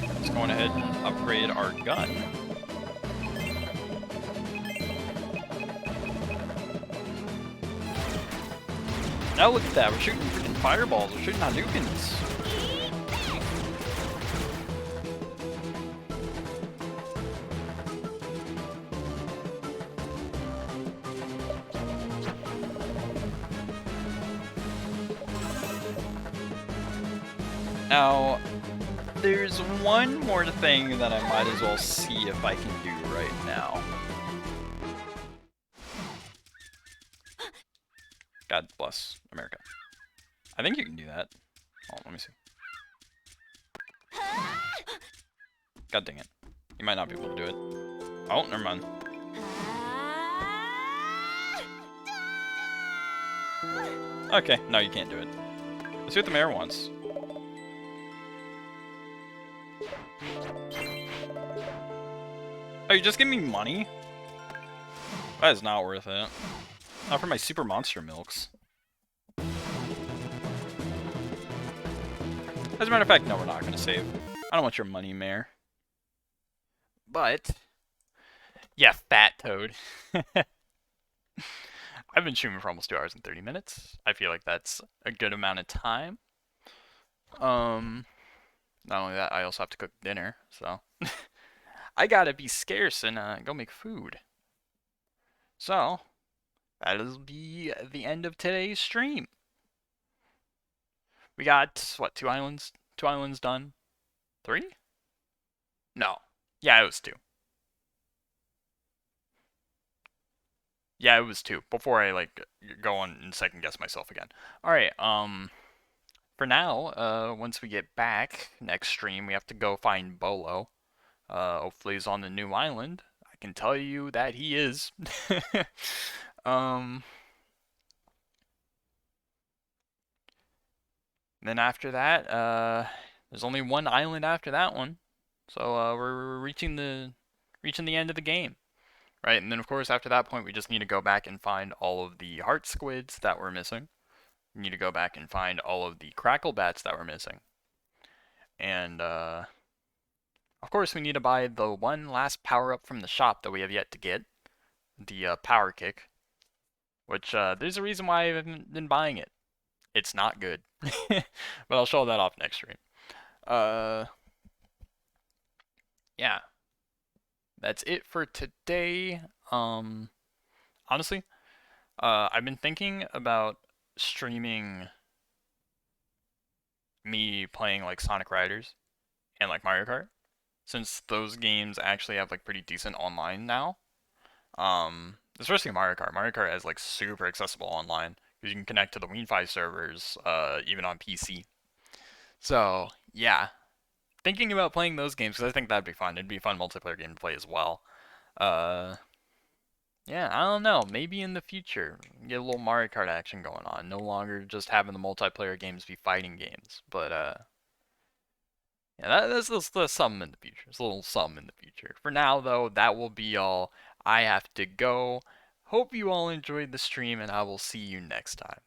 let's go ahead and upgrade our gun. Now look at that, we're shooting freaking fireballs, we're shooting Hadoukens. Now, there's one more thing that I might as well see if I can do right now. God bless America. I think you can do that. Oh, let me see. God dang it. You might not be able to do it. Oh, never mind. Okay, no, you can't do it. Let's see what the mayor wants. Oh, you're just giving me money? That is not worth it. Not for my super monster milks. As a matter of fact, no, we're not gonna save. I don't want your money, mayor. But, yeah, fat toad. I've been streaming for almost 2 hours and 30 minutes. I feel like that's a good amount of time. Not only that, I also have to cook dinner, so I gotta be scarce and go make food. So, that'll be the end of today's stream. We got, what, 2 islands? 2 islands done? 3? No. Yeah, it was 2. Yeah, it was 2. Before I, like, go on and second guess myself again. Alright, for now, once we get back next stream, we have to go find Bolo. Hopefully he's on the new island. I can tell you that he is. Then after that, there's only one island after that one. So we're reaching the end of the game. Right, and then of course after that point we just need to go back and find all of the heart squids that we're missing. We need to go back and find all of the crackle bats that we're missing. And of course we need to buy the one last power up from the shop that we have yet to get. The power kick. Which there's a reason why I haven't been buying it. It's not good. But I'll show that off next stream. Yeah. That's it for today. Honestly, I've been thinking about streaming me playing like Sonic Riders and like Mario Kart, since those games actually have like pretty decent online now. Especially Mario Kart. Mario Kart has like super accessible online because you can connect to the Wi-Fi servers, even on PC. So yeah, thinking about playing those games because I think that'd be fun. It'd be a fun multiplayer game to play as well. Yeah, I don't know. Maybe in the future, get a little Mario Kart action going on. No longer just having the multiplayer games be fighting games. But, yeah, that's something in the future. It's a little something in the future. For now, though, that will be all. I have to go. Hope you all enjoyed the stream, and I will see you next time.